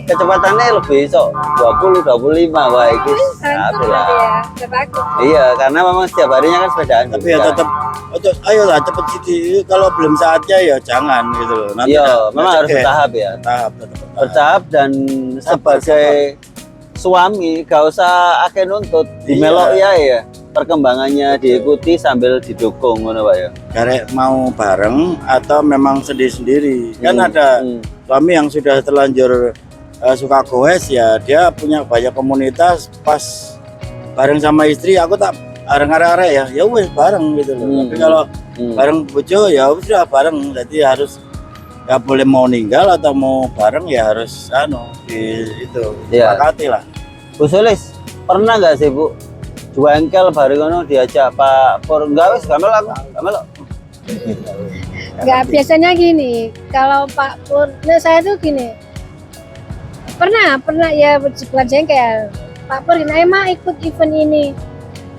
Kecepatannya lebih sok 20-25 wah itu aku lah. Ya, bagus. Iya, karena memang setiap harinya kan sepedaan. Tapi ya tetap ayolah cepet sih. Kalau belum saatnya ya jangan gitu loh. Nanti Iya, nggak memang harus cegah. bertahap ya. Bertahap, tetap Bertahap dan sebagai suami gak usah akeh nuntut, dimelok ya. Perkembangannya diikuti sambil didukung ngono Pak ya. Karek mau bareng atau memang sendiri-sendiri. Kan ada suami yang sudah terlanjur suka goes ya, dia punya banyak komunitas, pas bareng sama istri aku tak areng-areng ya wes bareng gitu loh. Tapi kalau bareng bojo ya sudah bareng, jadi harus nggak boleh mau ninggal atau mau bareng ya harus itu Iya. sepakati lah. Bu Sulis, pernah nggak sih Bu juengkel bareng ngono diajak Pak Pur enggak wis gamel aku, gamel. Enggak, biasanya gini, kalau Pak Pur, nah saya tuh gini, pernah ya buat jengkel. Pak Pur gini, emang ikut event ini.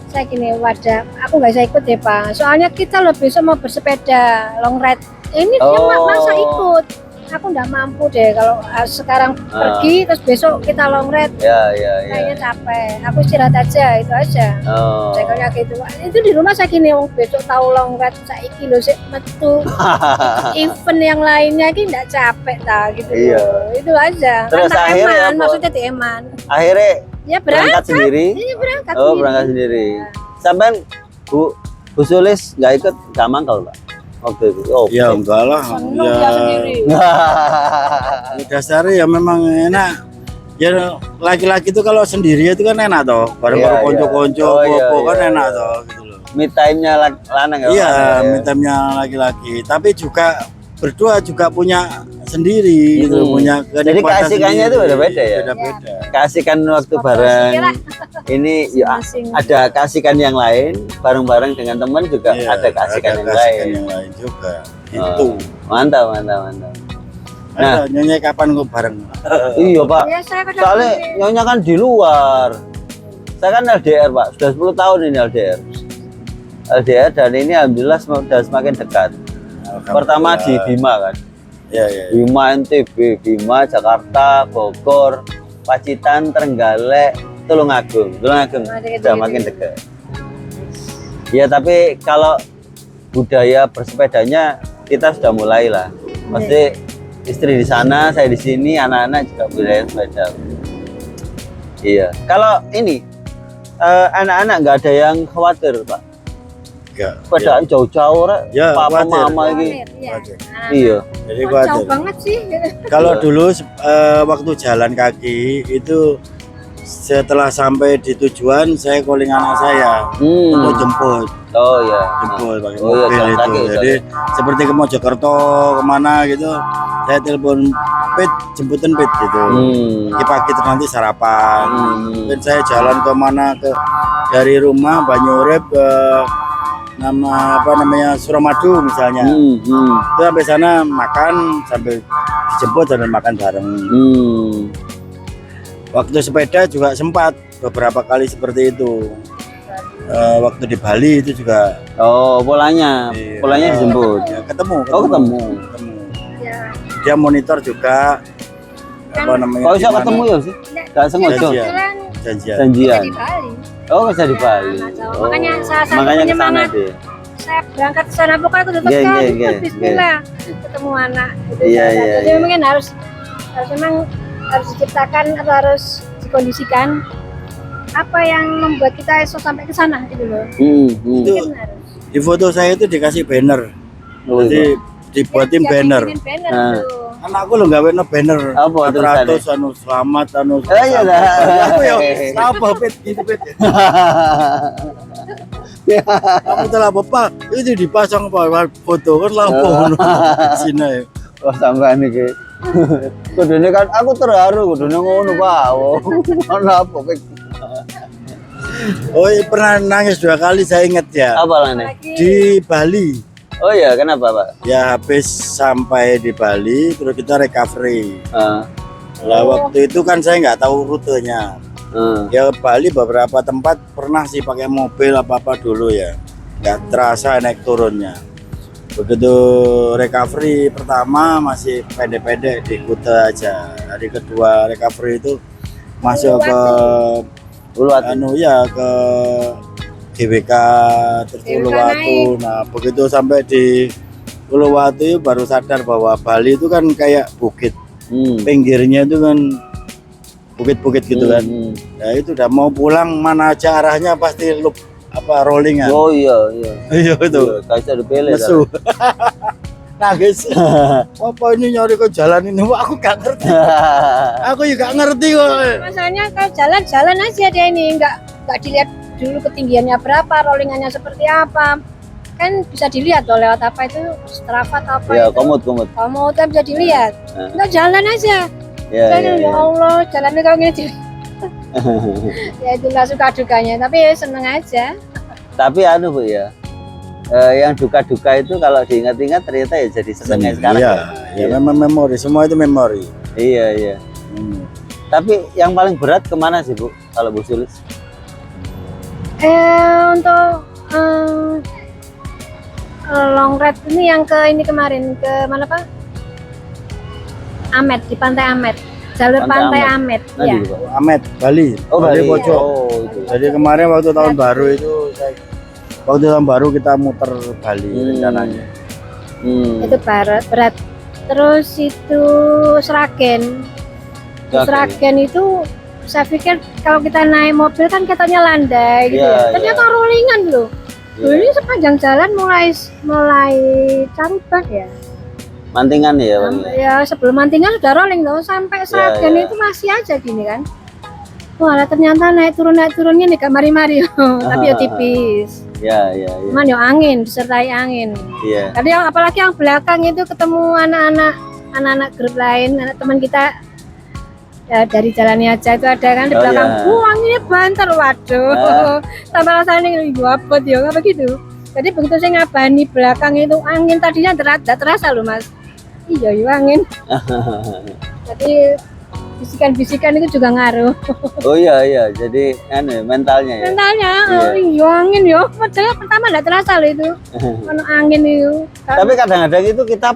Saya gini, wadah, aku nggak bisa ikut deh Pak. Soalnya kita lebih mau bersepeda long ride. Ini dia masa ikut. Aku nggak mampu deh kalau sekarang pergi terus besok kita long ride. Ya. Kayaknya capek. Aku istirahat aja, itu aja. Oh. Jengkelnya gitu. Itu di rumah saya gini, besok tahu long ride saiki lho sik metu. Event yang lainnya ini nggak capek ta gitu. Iya. Itu aja. Terus Kan tak akhirnya eman, apa? maksudnya di eman. Akhirnya Ya berangkat sendiri. Iya berangkat. Oh, berangkat sendiri. Sampai Bu Sulis nggak ikut gak mangkal Pak waktu itu. Oh, Ya enggak lah. Seneng Ya, dia sendiri. dasarnya ya memang enak. Ya laki-laki itu kalau sendiri itu kan enak toh. Bareng-bareng Iya, konco-konco iya. Oh, iya, popo kan iya, enak iya. toh gitu loh. Me time-nya lanang ya. Iya, lanang ya. mitamnya laki-laki. Tapi juga berdua juga punya sendiri gitu, punya Jadi kenikmatan keasikannya itu sendiri. beda-beda ya? Beda-beda. Keasikan waktu bareng. Ini ya Masing-masing. ada keasikan yang lain, bareng-bareng dengan teman juga Iya, ada keasikan yang keasikan lain. yang lain juga. Oh, Itu. mantap. Nah, nyonya kapan kok bareng? Iya Pak. Ya, saya kadang Soalnya sendiri. nyonya kan di luar. Saya kan LDR Pak, sudah 10 tahun ini LDR. LDR dan ini alhamdulillah sudah semakin dekat. Pertama di Bima kan. Ya, ya. Bima NTB, Bima Jakarta, Bogor, Pacitan, Trenggalek, Tulungagung sudah makin dekat. Ya tapi kalau budaya bersepedanya kita sudah mulai lah. Mesti istri di sana, saya di sini, anak-anak juga budaya sepeda. Iya. Kalau ini anak-anak nggak ada yang khawatir Pak. Enggak. Padahal jauh-jauh rek. Ya, Papa khawatir. mama iki. Iya. Wajar. Nah, Iya. Jadi kok khawatir. jauh banget sih. Kalau Iya. dulu waktu jalan kaki itu setelah sampai di tujuan saya calling anak saya untuk jemput Oh iya. pakai Oh iya, mobil jalan itu. kaki, Jadi seperti ke Mojokerto kemana gitu, saya telepon Pit, jemputin Pit gitu. Pagi-pagi terus nanti sarapan. Mungkin saya jalan kemana dari rumah Banyurep ke namanya Suramadu misalnya. Itu sampai sana makan sambil dijemput sambil makan bareng. Waktu sepeda juga sempat beberapa kali seperti itu. Waktu di Bali itu juga. Oh, polanya dijemput. Ya, ketemu. Oh, ketemu. Ya. Dia monitor juga apa namanya? Kok bisa gimana, ketemu ya sih? Gak sengaja. Kebetulan janjian. Janjian. di Bali. Oh, bisa di Bali. Nah, Oh, makanya salah satu makanya kesana penyemangat. deh. Saya berangkat ke sana pokoknya aku udah Iya, tekan, iya, bismillah ketemu anak gitu. Iya, iya, Jadi iya. mungkin harus memang harus diciptakan atau harus dikondisikan apa yang membuat kita esok sampai ke sana gitu loh. Itu Mungkin harus. di foto saya itu dikasih banner. Oh, Jadi dibuatin Ya, banner. bikin banner Nah. tuh. Anakku lo gawe no banner. Apa 400 anu selamat anu. iya dah. Aku ya apa Pit gitu Pit. Aku telah bapak itu dipasang foto kan lampu sini ya. Wah, sampean iki. Kudune kan aku terharu kudune ngono, Pak. Oh, apa Pik? Oh iya, pernah nangis 2 kali saya ingat ya. Apa lane? Lagi Di Bali. Oh iya, kenapa, Pak? Ya habis sampai di Bali terus kita recovery. Ah, Lah waktu itu kan saya nggak tahu rutenya. Ya Bali beberapa tempat pernah sih pakai mobil apa dulu ya. Nggak terasa naik turunnya. Begitu recovery pertama masih pendek-pendek di Kuta aja. Hari kedua recovery itu masuk ke Uluwatu. anu ya ke GWK terus GWK Uluwatu. Nah begitu sampai di Uluwatu itu baru sadar bahwa Bali itu kan kayak bukit, pinggirnya itu kan bukit-bukit gitu kan. Nah itu udah mau pulang mana aja arahnya pasti loop rollingan. Oh iya, iya. Iya itu. Kaisa dipilih. Lesu. Nangis. Apa ini nyari ke jalan ini? Wah, aku gak ngerti. Aku juga gak ngerti kok. masalahnya kalau jalan-jalan aja dia ini nggak dilihat dulu ketinggiannya berapa, rollingannya seperti apa. Kan bisa dilihat loh lewat apa itu Strava atau apa Ya, itu. komut. Kamu kan bisa dilihat. Nggak jalan aja. Ya, Kan, ya, ya ya. Allah, jalannya kalau gini. Ya itulah suka dukanya, tapi ya seneng aja. Tapi anu Bu ya. Yang duka-duka itu kalau diingat-ingat ternyata ya jadi senengnya sekarang. Iya, ya memang memori, semua itu memori. Iya, iya. Tapi yang paling berat kemana sih Bu kalau Bu Sulis? Untuk long ride ini yang ke ini kemarin ke mana Pak? Amet, di Pantai Amet, jalur Pantai Pantai Amet, Nah, ya. di Pak. Amet, Bali. Oh, Bali. Pojok. Oh, itu. Jadi kemarin waktu tahun baru itu waktu tahun baru kita muter Bali rencananya. Itu berat. Terus itu Sragen. Di Sragen itu saya pikir kalau kita naik mobil kan katanya landai gitu Iya, ya. Ternyata rollingan loh. Iya. Ini sepanjang jalan mulai Caruban ya. Mantingan ya, Bang. Ya sebelum Mantingan sudah rolling loh sampai Sragen iya. itu masih aja gini kan. Wah ternyata naik turunnya nih Kak Mari-mari tapi ya tipis. Ya, ya, ya. Cuman ya angin, disertai angin. Iya. Tadi apalagi yang belakang itu ketemu anak-anak grup lain, anak teman kita ya, dari jalannya aja itu ada kan di Oh, belakang. iya. Wah ini banter, waduh. Tambah rasanya apa ya apa gitu. Jadi begitu saya ngabani belakang itu angin tadinya terasa loh mas. Iya angin. Jadi bisikan-bisikan itu juga ngaruh. Oh iya, iya. Jadi mentalnya ya. Mentalnya, Iya. iya angin ya. Padahal pertama nggak terasa loh itu. Kalau angin itu. Tapi kadang-kadang itu kita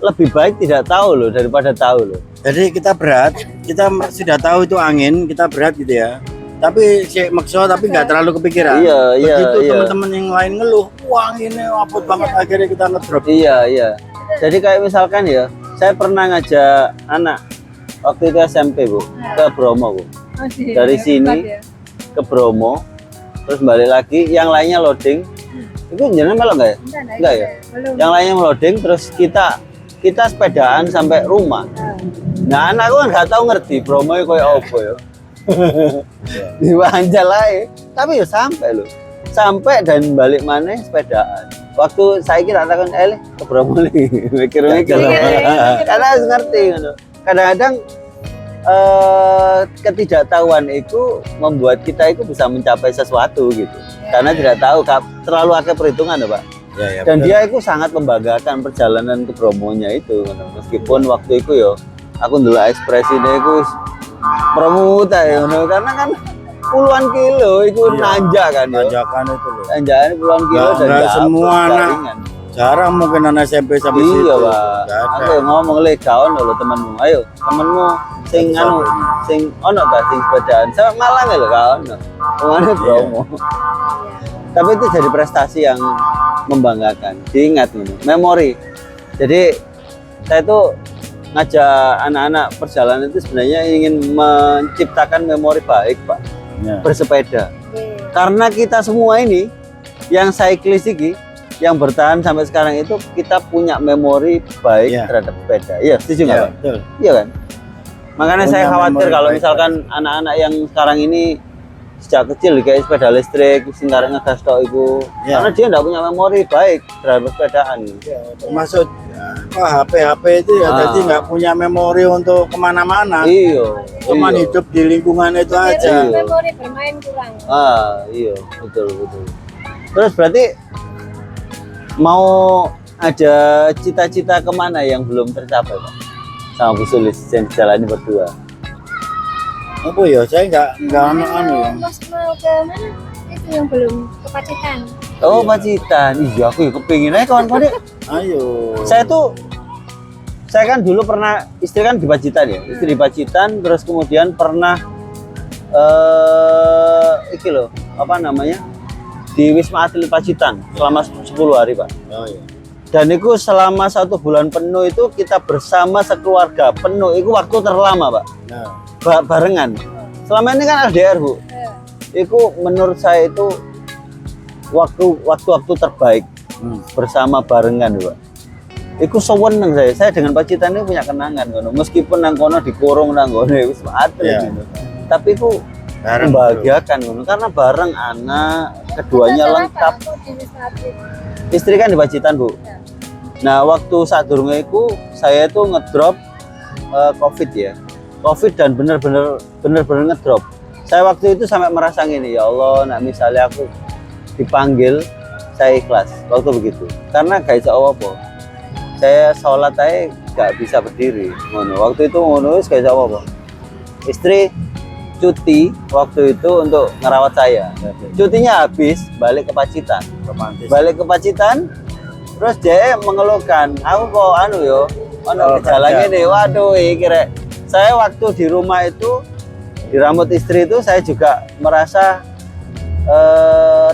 lebih baik tidak tahu loh daripada tahu loh. Jadi kita berat, kita sudah tahu itu angin, kita berat gitu ya. Tapi si makso tapi nggak terlalu kepikiran. Iya, iya, Begitu iya. teman-teman yang lain ngeluh, wah anginnya apot banget akhirnya kita ngedrop. Iya, iya. Jadi kayak misalkan ya, saya pernah ngajak anak waktu itu SMP Bu, ke Bromo Bu. Dari sini ke Bromo, terus balik lagi, yang lainnya loading, Itu jenengan melok nggak ya? Enggak ya? Belum. Yang lainnya meloding, terus kita sepedaan sampai rumah. Nah anakku kan nggak tahu ngerti Bromo itu kayak apa ya. Di Banjar lah, tapi ya sampai dan balik mana sepedaan. Waktu saya kira katakan ke Bromo nih, mikir-mikir. Karena harus ngerti gitu. Kadang-kadang ketidaktahuan itu membuat kita itu bisa mencapai sesuatu gitu. Karena tidak tahu, terlalu ada perhitungan ya Pak. Ya, Dan betul. dia itu sangat membanggakan perjalanan ke Bromonya itu. Meskipun waktu itu yo, aku dulu ekspresinya itu promuta ya, karena kan puluhan kilo itu nanjak kan ya. Tanjakan itu loh. Tanjakan puluhan kilo dan Nggak jauh, semua nggak anak. ringan. Jarang mungkin anak SMP sampai situ. Iya Pak. Nggak ada. Aku ngomong le kawan lho temenmu. Ayo temenmu sing anu sing ono ta sing sepedaan. Sama Malang lho kawan. Kemana Bromo. Tapi itu jadi prestasi yang membanggakan. Diingat ini, memori. Jadi saya tuh ngajak anak-anak perjalanan itu sebenarnya ingin menciptakan memori baik Pak. Ya. Bersepeda. Karena kita semua ini yang cyclist ini yang bertahan sampai sekarang itu kita punya memori baik Iya. terhadap sepeda. Iya, setuju nggak Ya, Pak? betul. Iya kan? Makanya Punya saya khawatir memori kalau baik, misalkan anak-anak yang sekarang ini sejak kecil kayak sepeda listrik, singkar ngegas tok itu, Iya. karena dia nggak punya memori baik terhadap sepedaan. Ya, termasuk HP itu ya, jadi nggak punya memori untuk kemana-mana. Iya. Cuman iya. hidup di lingkungan itu aja. Iya. Memori bermain kurang. Iya, betul. Terus berarti mau ada cita-cita kemana yang belum tercapai Pak? Sama Bu Sulis yang dijalani berdua. Apa ya? Saya nggak anu ya. Mas mau ke mana? Itu yang belum ke Pacitan. Oh, Pacitan. Iya, aku ya kepingin aja kawan-kawan. Ayo. Saya kan dulu pernah, istri kan di Pacitan ya. Istri di Pacitan, terus kemudian pernah iki loh, apa namanya? Di Wisma Atlet Pacitan selama 10 hari Pak. Oh iya. Dan itu selama 1 bulan penuh itu kita bersama sekeluarga penuh. Itu waktu terlama Pak. Nah, Barengan. Selama ini kan LDR Bu. Itu menurut saya itu waktu terbaik bersama barengan Pak. Iku seneng saya dengan Pacitan ini punya kenangan ngono. Meskipun nang kono dikurung nang ngono Wisma Atlet Iya. gitu. Tapi itu bareng membahagiakan ngono karena bareng anak, keduanya lengkap. Istri kan di Pacitan Bu. Nah waktu saat durunge iku saya itu ngedrop COVID ya. COVID dan bener-bener ngedrop. Saya waktu itu sampai merasa gini, ya Allah, nak misalnya aku dipanggil, saya ikhlas waktu begitu. Karena gak bisa apa-apa. Saya sholat aja gak bisa berdiri. Ngono. Waktu itu ngono gak bisa apa-apa. Istri cuti waktu itu untuk ngerawat saya. Cutinya habis, balik ke Pacitan. romantis. Balik ke Pacitan, terus dia mengeluhkan, aku kok anu yo, gejala gini, waduh, kira saya waktu di rumah itu di rambut istri itu saya juga merasa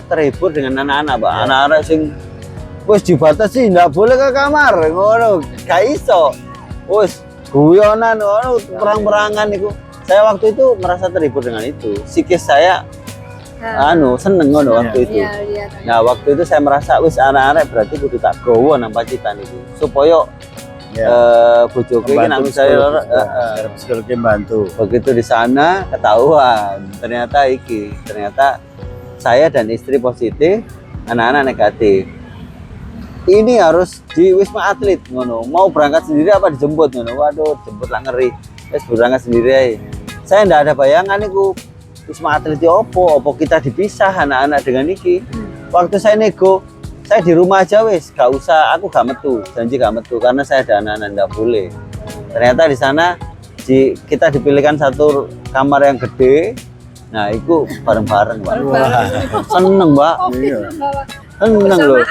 terhibur dengan anak-anak, Pak. Anak-anak sing wis dibatasi ndak boleh ke kamar, ngono, gak iso. Wis guyonan ngono, perang-perangan itu. Saya waktu itu merasa terhibur dengan itu. Psikis saya seneng ngono waktu itu. Iya. Nah waktu itu saya merasa wis anak-anak berarti kudu tak gowo nang Pacitan itu supaya bojoku iki nang saya psikologi bantu. begitu di sana ketahuan ternyata saya dan istri positif, anak-anak negatif. Ini harus di Wisma Atlet ngono. Mau berangkat sendiri apa dijemput ngono. Waduh, jemput lah ngeri. Wis berangkat sendiri aja. Saya ndak ada bayangan iku Wisma Atlet opo kita dipisah anak-anak dengan iki. Waktu saya nego, saya di rumah aja wis, gak usah, aku gak metu, janji gak metu karena saya ada anak-anak ndak boleh. Ternyata di sana kita dipilihkan satu kamar yang gede. Nah, itu bareng-bareng, Pak. Seneng, Pak. Iya. Seneng loh.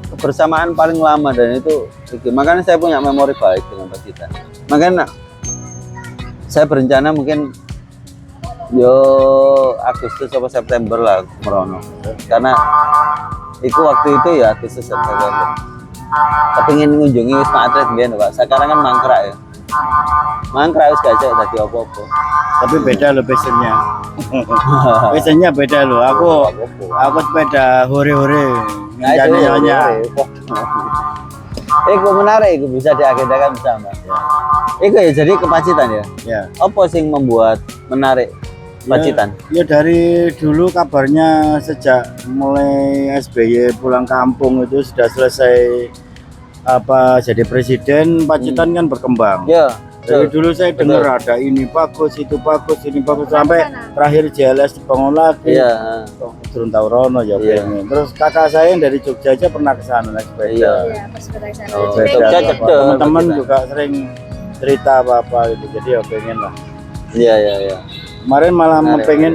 Kebersamaan paling lama dan itu makanya saya punya memori baik dengan Pacitan. Makanya saya berencana mungkin Agustus atau September lah merono. Karena itu waktu itu ya Agustus September. Tapi ingin mengunjungi Wisma Atlet biyen, Pak. Sekarang kan mangkrak ya. Mangkrak wis gak cek dadi apa-apa. Tapi beda loh passionnya. Passionnya beda loh. Aku sepeda hore-hore. Nah, itu Nyanyi-nyanyi. Iku menarik, iku bisa diagendakan bersama. Iku ya jadi ke Pacitan ya. Ya. Apa sing membuat menarik Pacitan? Ya dari dulu kabarnya sejak mulai SBY pulang kampung itu sudah selesai jadi presiden, Pacitan kan berkembang. Ya. Dari dulu saya dengar ada ini bagus, itu bagus, ini bagus sampai terakhir JLS dibangun lagi. Iya. Turun Taurono ya pengen. Terus kakak saya yang dari Jogja aja pernah ke sana naik sepeda. Iya. Iya, pas sepeda ke sana. Oh, Jadi Jogja pengen. cedek. teman-teman Pacitan. juga sering cerita apa-apa gitu. Jadi ya pengen lah. Iya. Kemarin malah Menarik. pengen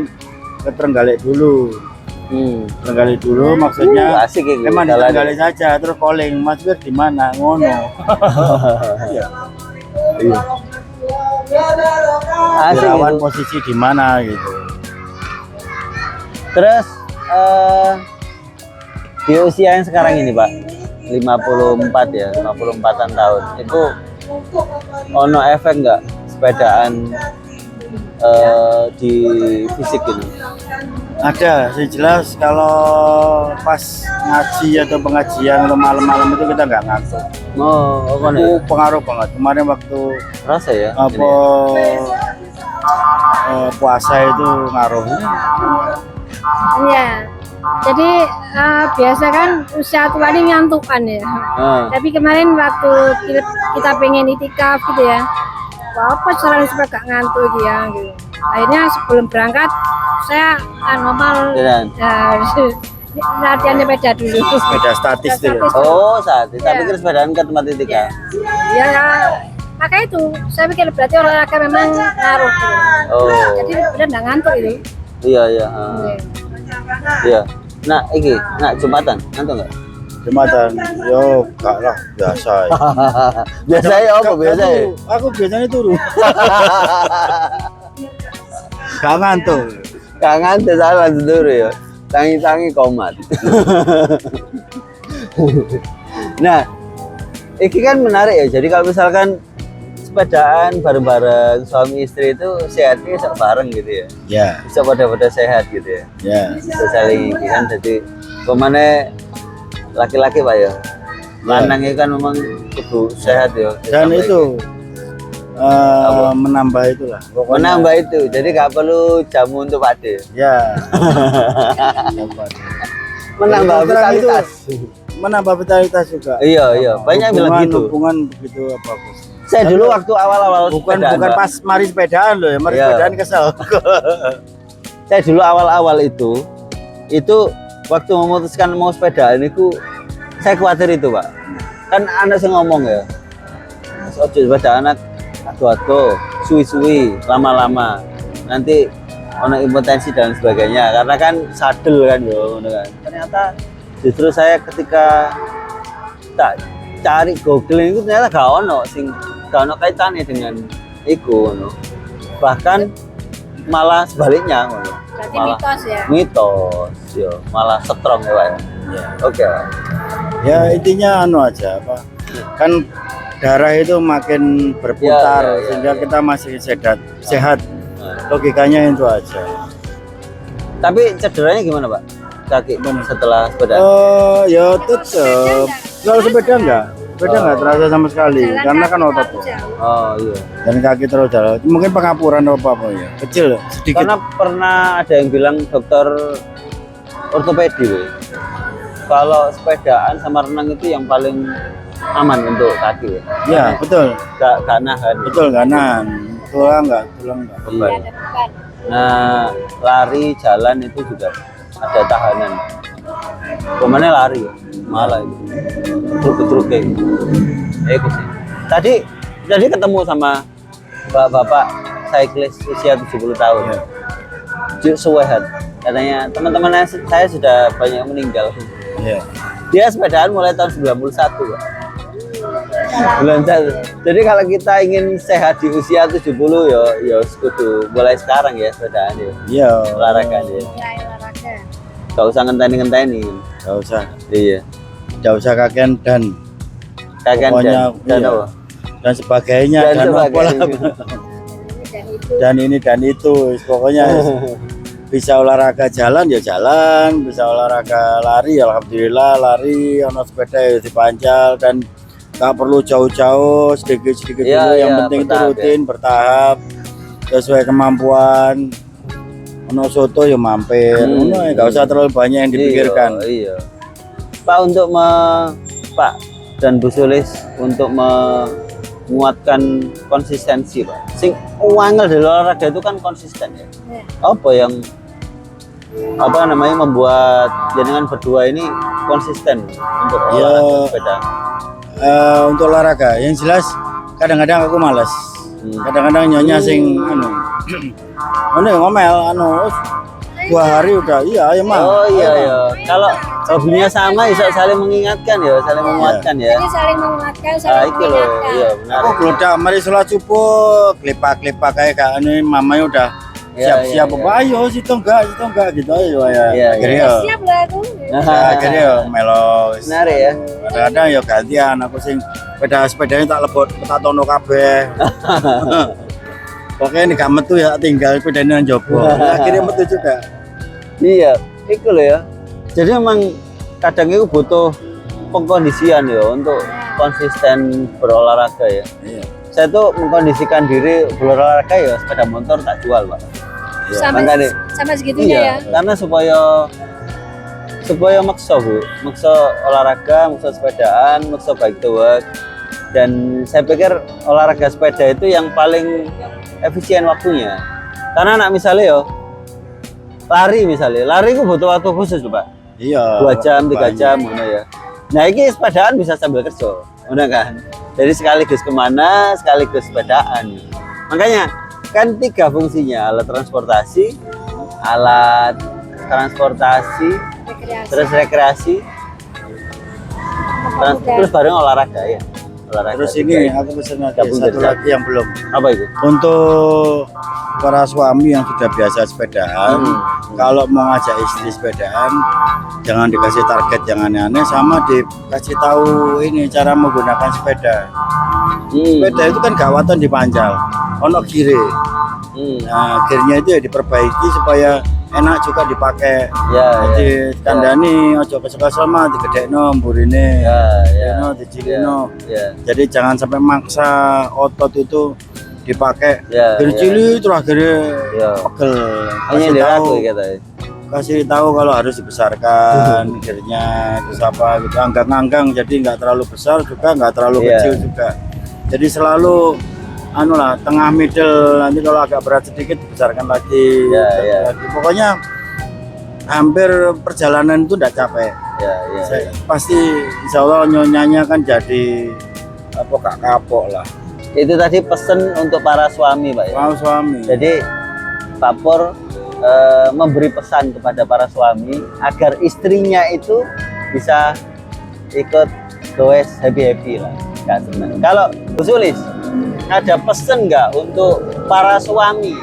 ke Trenggalek dulu. Trenggalek dulu maksudnya Asik iku. memang di jalan. Trenggalek saja terus calling Mas Wir di mana ngono. Iya. Iya. Asik Irawan itu. posisi di mana gitu. Terus di usia yang sekarang ini Pak 54 ya, 54-an tahun itu ono efek nggak sepedaan di fisik ini? Ada, sih jelas kalau pas ngaji atau pengajian atau malam-malam itu kita nggak ngantuk. Oh, apa Itu nih? pengaruh banget. Kemarin waktu Rasa ya? apa puasa itu ngaruh. Iya. Jadi biasa kan usia tua ini ngantukan ya. Tapi kemarin waktu kita pengen itikaf gitu ya, wah apa caranya supaya gak ngantuk gitu ya. Gitu. Akhirnya sebelum berangkat saya normal Jalan. latihan sepeda dulu. Sepeda statis itu ya. Oh, saat itu. Tapi Iya. pikir sepedaan ke tempat titik Ya, ya? ya makanya itu saya pikir berarti olahraga memang ngaruh gitu. Oh, Jadi benar nggak ngantuk itu. iya. Iya. Iya. Nah, iki, nak Jumatan, ngantuk nggak? Jumatan, yo gak lah biasa. Ya. Biasa ya apa biasa ya? Aku biasanya turu. Gak ngantuk. Gak ngantuk salah dulu ya. Tangi-tangi komat. Nah, ini kan menarik ya. Jadi kalau misalkan sepedaan bareng-bareng suami istri itu sehatnya bisa bareng gitu ya. Ya, Bisa pada-pada sehat gitu ya. ya. Bisa saling iki kan. Jadi kemana laki-laki Pak ya. Lanang itu kan memang kudu sehat ya. Dan Sampai itu menambah itulah. Pokoknya, menambah itu. Jadi gak perlu jamu untuk Pak De. ya. Menambah Jadi, terang itu vitalitas. menambah vitalitas juga. Iya. Banyak yang bilang gitu. Hubungan begitu bagus. Saya dulu waktu awal-awal Bukan sepedaan, Pak. pas mari sepedaan loh ya, mari Iya. sepedaan kesel. Saya dulu awal-awal itu waktu memutuskan mau sepedaan itu saya khawatir itu Pak. Kan anak saya ngomong ya, ojo sepeda anak ado-ado, suwi-suwi, lama-lama nanti ono impotensi dan sebagainya. Karena kan sadel kan yo, kan. Ternyata justru saya ketika tak cari googling itu ternyata gak ono kaitannya dengan iku ngono. Bahkan malah sebaliknya ngono. Berarti Malah mitos ya. mitos yo, malah strong ya Pak. Ya. Oke Pak. Ya intinya anu aja apa? Kan darah itu makin berputar Ya, ya, ya, sehingga ya. kita masih sehat. Nah, Logikanya itu aja. tapi cederanya gimana Pak? Kaki setelah sepeda? Ya tetap. Kalau sepeda enggak, sepeda enggak terasa sama sekali Jalan karena kaki kan otot. terlalu jauh. Oh iya. Dan kaki terus jalan. Mungkin pengapuran atau apa ya. Kecil sedikit. Karena pernah ada yang bilang dokter ortopedi, Boy. Kalau sepedaan sama renang itu yang paling aman untuk kaki ya. Ya, betul. Gak nahan. Betul kanan. Tulang enggak. Iya. Ada beban. Nah, lari jalan itu juga ada tahanan. Kemana lari ya? Malah itu. Truk-truk kayak gitu. Itu sih. Tadi ketemu sama bapak cyclist usia 70 tahun. Ya. Suwehat. Katanya teman-teman saya sudah banyak yang meninggal. Iya. Dia sepedaan mulai tahun 91 Pak. Bulan satu. Jadi kalau kita ingin sehat di usia 70 ya kudu mulai sekarang ya sepedaan ya. Iya. Olahraga ya. Mulai olahraga. Gak usah ngenteni-ngenteni. Enggak usah. Iya. Enggak usah kakean dan Kakean pokoknya dan iya. apa? dan sebagainya dan sebagainya. dan ini dan itu pokoknya bisa olahraga jalan ya jalan, bisa olahraga lari alhamdulillah lari, ono sepeda ya dipancal dan nggak perlu jauh-jauh, sedikit-sedikit Ya, dulu yang ya, penting itu bertahap, rutin bertahap sesuai kemampuan. Ono soto ya mampir, nggak usah terlalu banyak yang dipikirkan. Iya. Pak, untuk Pak dan Bu Sulis untuk menguatkan konsistensi, Pak. Sing wangel dari olahraga itu kan konsisten ya. Apa yang membuat jenengan berdua ini konsisten untuk olahraga sepeda? Untuk olahraga yang jelas kadang-kadang aku malas. Kadang-kadang nyonya sing ngomel 2 hari udah iya mah. Oh iya. Kalau hobinya sama bisa saling mengingatkan ya, saling menguatkan ya. Ini saling menguatkan, saling Iki loh, iya benar. Aku gelodak mari sholat subuh, klepak-klepak kayak ane mamanya udah siap-siap apa ayo situ enggak gitu ayo ya. Akhirnya siap lah aku. Akhirnya melo. Benar ya. Kadang-kadang ya gantian aku sing sepedanya tak lebot tak tono kabeh. Pokoknya ini gak metu ya tinggal sepedanya nang jopo. Akhirnya metu juga. Iya, itu loh ya. Jadi memang kadang itu butuh pengkondisian ya untuk konsisten berolahraga ya. Iya. Saya tuh mengkondisikan diri berolahraga ya sepeda motor tak jual, Pak. Sama segitunya ya. Karena supaya maksa Bu, maksa olahraga, maksa sepedaan, maksa bike to work. Dan saya pikir olahraga sepeda itu yang paling efisien waktunya. Karena anak misalnya yo lari itu butuh waktu khusus loh, Pak. Iya. 2 jam, 3 jam ngono ya. Nah, ini sepedaan bisa sambil kerja. Udah kan? Jadi sekaligus kemana, sekaligus sepedaan. Makanya kan 3 fungsinya, alat transportasi, terus rekreasi, terus bareng olahraga ya. Terus ini aku pesen satu lagi yang belum. Apa itu? Untuk para suami yang sudah biasa sepedaan, kalau mau ngajak istri sepedaan, jangan dikasih target yang aneh-aneh, sama dikasih tahu ini cara menggunakan sepeda. Sepeda itu kan gawatan dipancal, ono kiri. Nah, gearnya itu ya diperbaiki supaya enak juga dipakai. Jadi kandani ojo kesel-kesel mah digedekno mburine. Dicilino. Jadi jangan sampai maksa otot itu dipakai. Gercili terus akhirnya pegel. Kasih tahu kalau harus dibesarkan gearnya terus apa gitu, anggang-anggang jadi nggak terlalu besar juga nggak terlalu kecil juga. Jadi selalu tengah middle, nanti kalau agak berat sedikit dibesarkan lagi. Pokoknya hampir perjalanan itu tidak capek. Pasti insya Allah nyonyanya kan jadi gak kapok lah. Itu tadi pesan untuk para suami, Pak ya. Para suami. Jadi Pak Pur memberi pesan kepada para suami agar istrinya itu bisa ikut goes happy lah. Kalau Bu Sulis ada pesan nggak untuk para suami?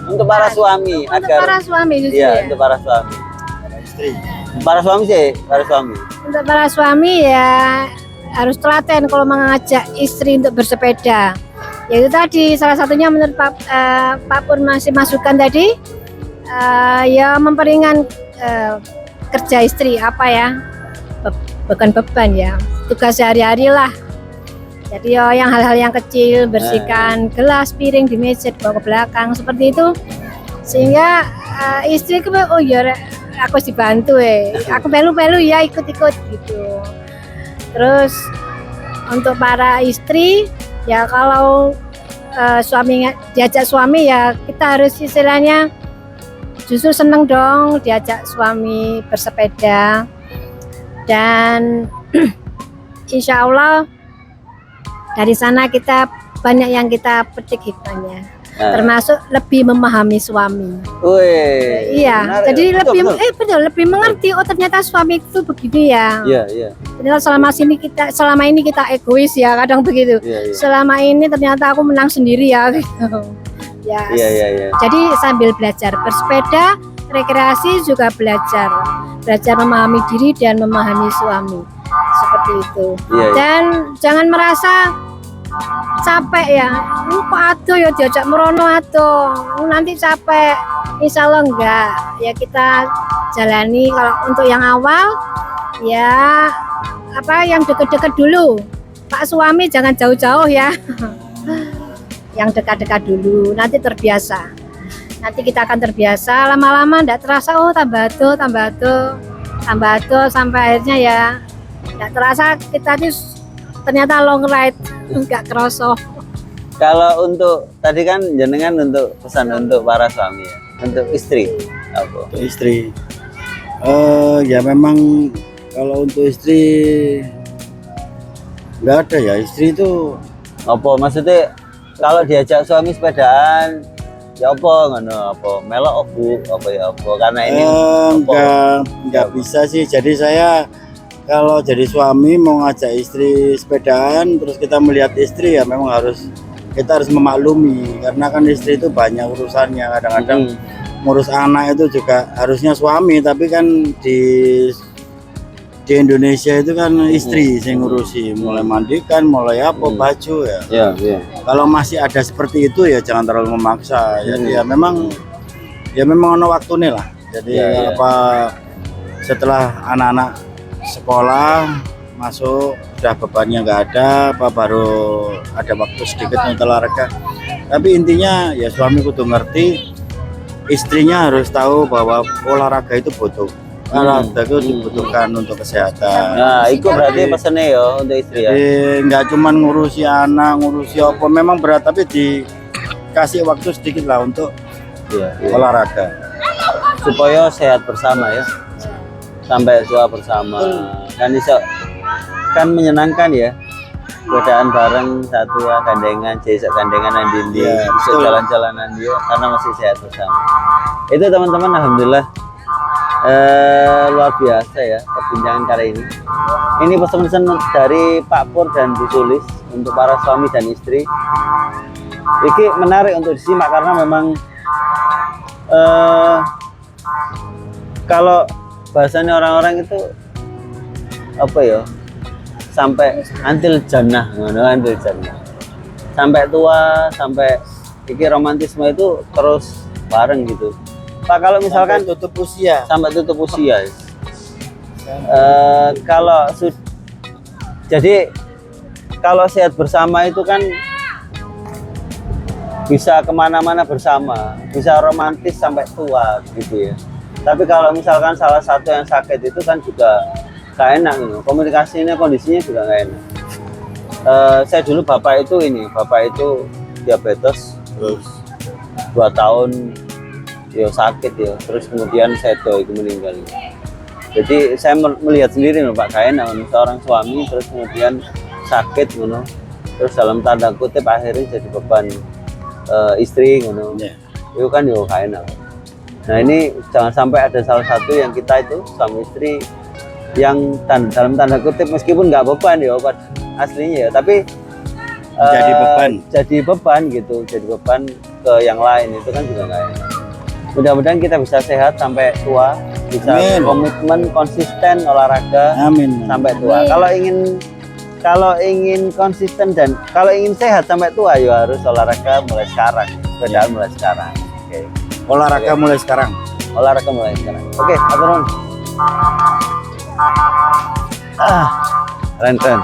Untuk para suami agar para suami justru ya. Untuk para suami. Para suami sih, para suami. Untuk para suami ya harus telaten kalau mengajak istri untuk bersepeda. Yaitu tadi salah satunya menurut Pak Pur masih masukan tadi ya memperingan kerja istri bukan beban ya, tugas sehari-hari lah. Jadi yang hal-hal yang kecil, bersihkan gelas, piring di meja, dibawa ke belakang seperti itu, sehingga istri aku harus dibantu aku pelu ya ikut-ikut gitu. Terus untuk para istri ya kalau diajak suami ya kita harus istilahnya justru seneng dong diajak suami bersepeda, dan insya Allah dari sana kita banyak yang kita petik hikmahnya, termasuk lebih memahami suami. Iya, benar, jadi ya. Betul, lebih mengerti. Oh ternyata suami itu begini ya. Iya. Ternyata selama ini kita egois ya, kadang begitu. Iya. Selama ini ternyata aku menang sendiri ya. Gitu. Iya. Jadi sambil belajar bersepeda, rekreasi juga belajar memahami diri dan memahami suami. Seperti itu. Dan jangan merasa capek ya, kok aduh ya diajak merono aduh, nanti capek. Insya Allah enggak, ya kita jalani. Kalau untuk yang awal ya apa yang deket-deket dulu, Pak suami jangan jauh-jauh ya. Yang dekat-dekat dulu, nanti terbiasa. Nanti kita akan terbiasa, lama-lama enggak terasa, oh tambah tuh sampai akhirnya ya enggak terasa kita tuh ternyata long ride, enggak kerasa. Kalau untuk tadi kan jenengan untuk pesan untuk para suami ya, untuk istri apa? Untuk istri, ya memang kalau untuk istri nggak ada ya, istri itu Apa maksudnya kalau diajak suami sepedaan ya apa ngono apa melok obu apa ya apa karena ini nggak bisa sih. Jadi saya kalau jadi suami mau ngajak istri sepedaan terus kita melihat istri ya memang kita harus memaklumi karena kan istri itu banyak urusannya, kadang-kadang ngurus anak itu juga harusnya suami, tapi kan di Indonesia itu kan istri yang ngurusi, mulai mandikan, mulai apa baju ya. Iya. Kalau masih ada seperti itu ya jangan terlalu memaksa. Jadi ya memang ono waktunya lah. Jadi apa setelah anak-anak sekolah masuk sudah bebannya nggak ada, apa baru ada waktu sedikit untuk olahraga. Tapi intinya ya suami kudu ngerti, istrinya harus tahu bahwa olahraga itu butuh. Olahraga itu dibutuhkan untuk kesehatan. Nah, itu berarti pesannya ya untuk istri ya. Jadi nggak cuman ngurusi anak, ngurusi apa, memang berat tapi dikasih waktu sedikit lah untuk olahraga supaya sehat bersama ya, sampai tua bersama. Kan bisa kan menyenangkan ya, godaan bareng satu ya, gandengan, jejak gandengan yang dindi, bisa jalan-jalanan dia karena masih sehat bersama. Itu teman-teman, alhamdulillah luar biasa ya perbincangan kali ini. Ini pesan-pesan dari Pak Pur dan Bu Sulis untuk para suami dan istri. Ini menarik untuk disimak karena memang kalau bahasanya orang-orang itu apa ya, sampai antil jannah, antil jannah, sampai tua, sampai iki romantisme itu terus bareng gitu Pak. Kalau misalkan sampai tutup usia, jadi kalau sehat bersama itu kan bisa kemana-mana bersama, bisa romantis sampai tua gitu ya. Tapi kalau misalkan salah satu yang sakit itu kan juga gak enak gitu. Komunikasinya, kondisinya juga gak enak. Saya dulu bapak itu diabetes terus 2 tahun ya sakit ya, terus kemudian sedo itu meninggal. Jadi saya melihat sendiri loh Pak, gak enak seorang suami terus kemudian sakit ngono, terus dalam tanda kutip akhirnya jadi beban istri ngono. Itu kan yo gak enak. Nah ini jangan sampai ada salah satu yang kita itu suami istri yang dalam tanda kutip meskipun nggak beban ya aslinya ya, tapi jadi beban gitu, jadi beban ke yang lain, itu kan juga nggak enak. Mudah-mudahan kita bisa sehat sampai tua, bisa komitmen konsisten olahraga sampai tua. Kalau ingin konsisten dan kalau ingin sehat sampai tua ya harus olahraga mulai sekarang, sepedaan mulai sekarang. Olahraga mulai sekarang. Oke, aturun. Keren.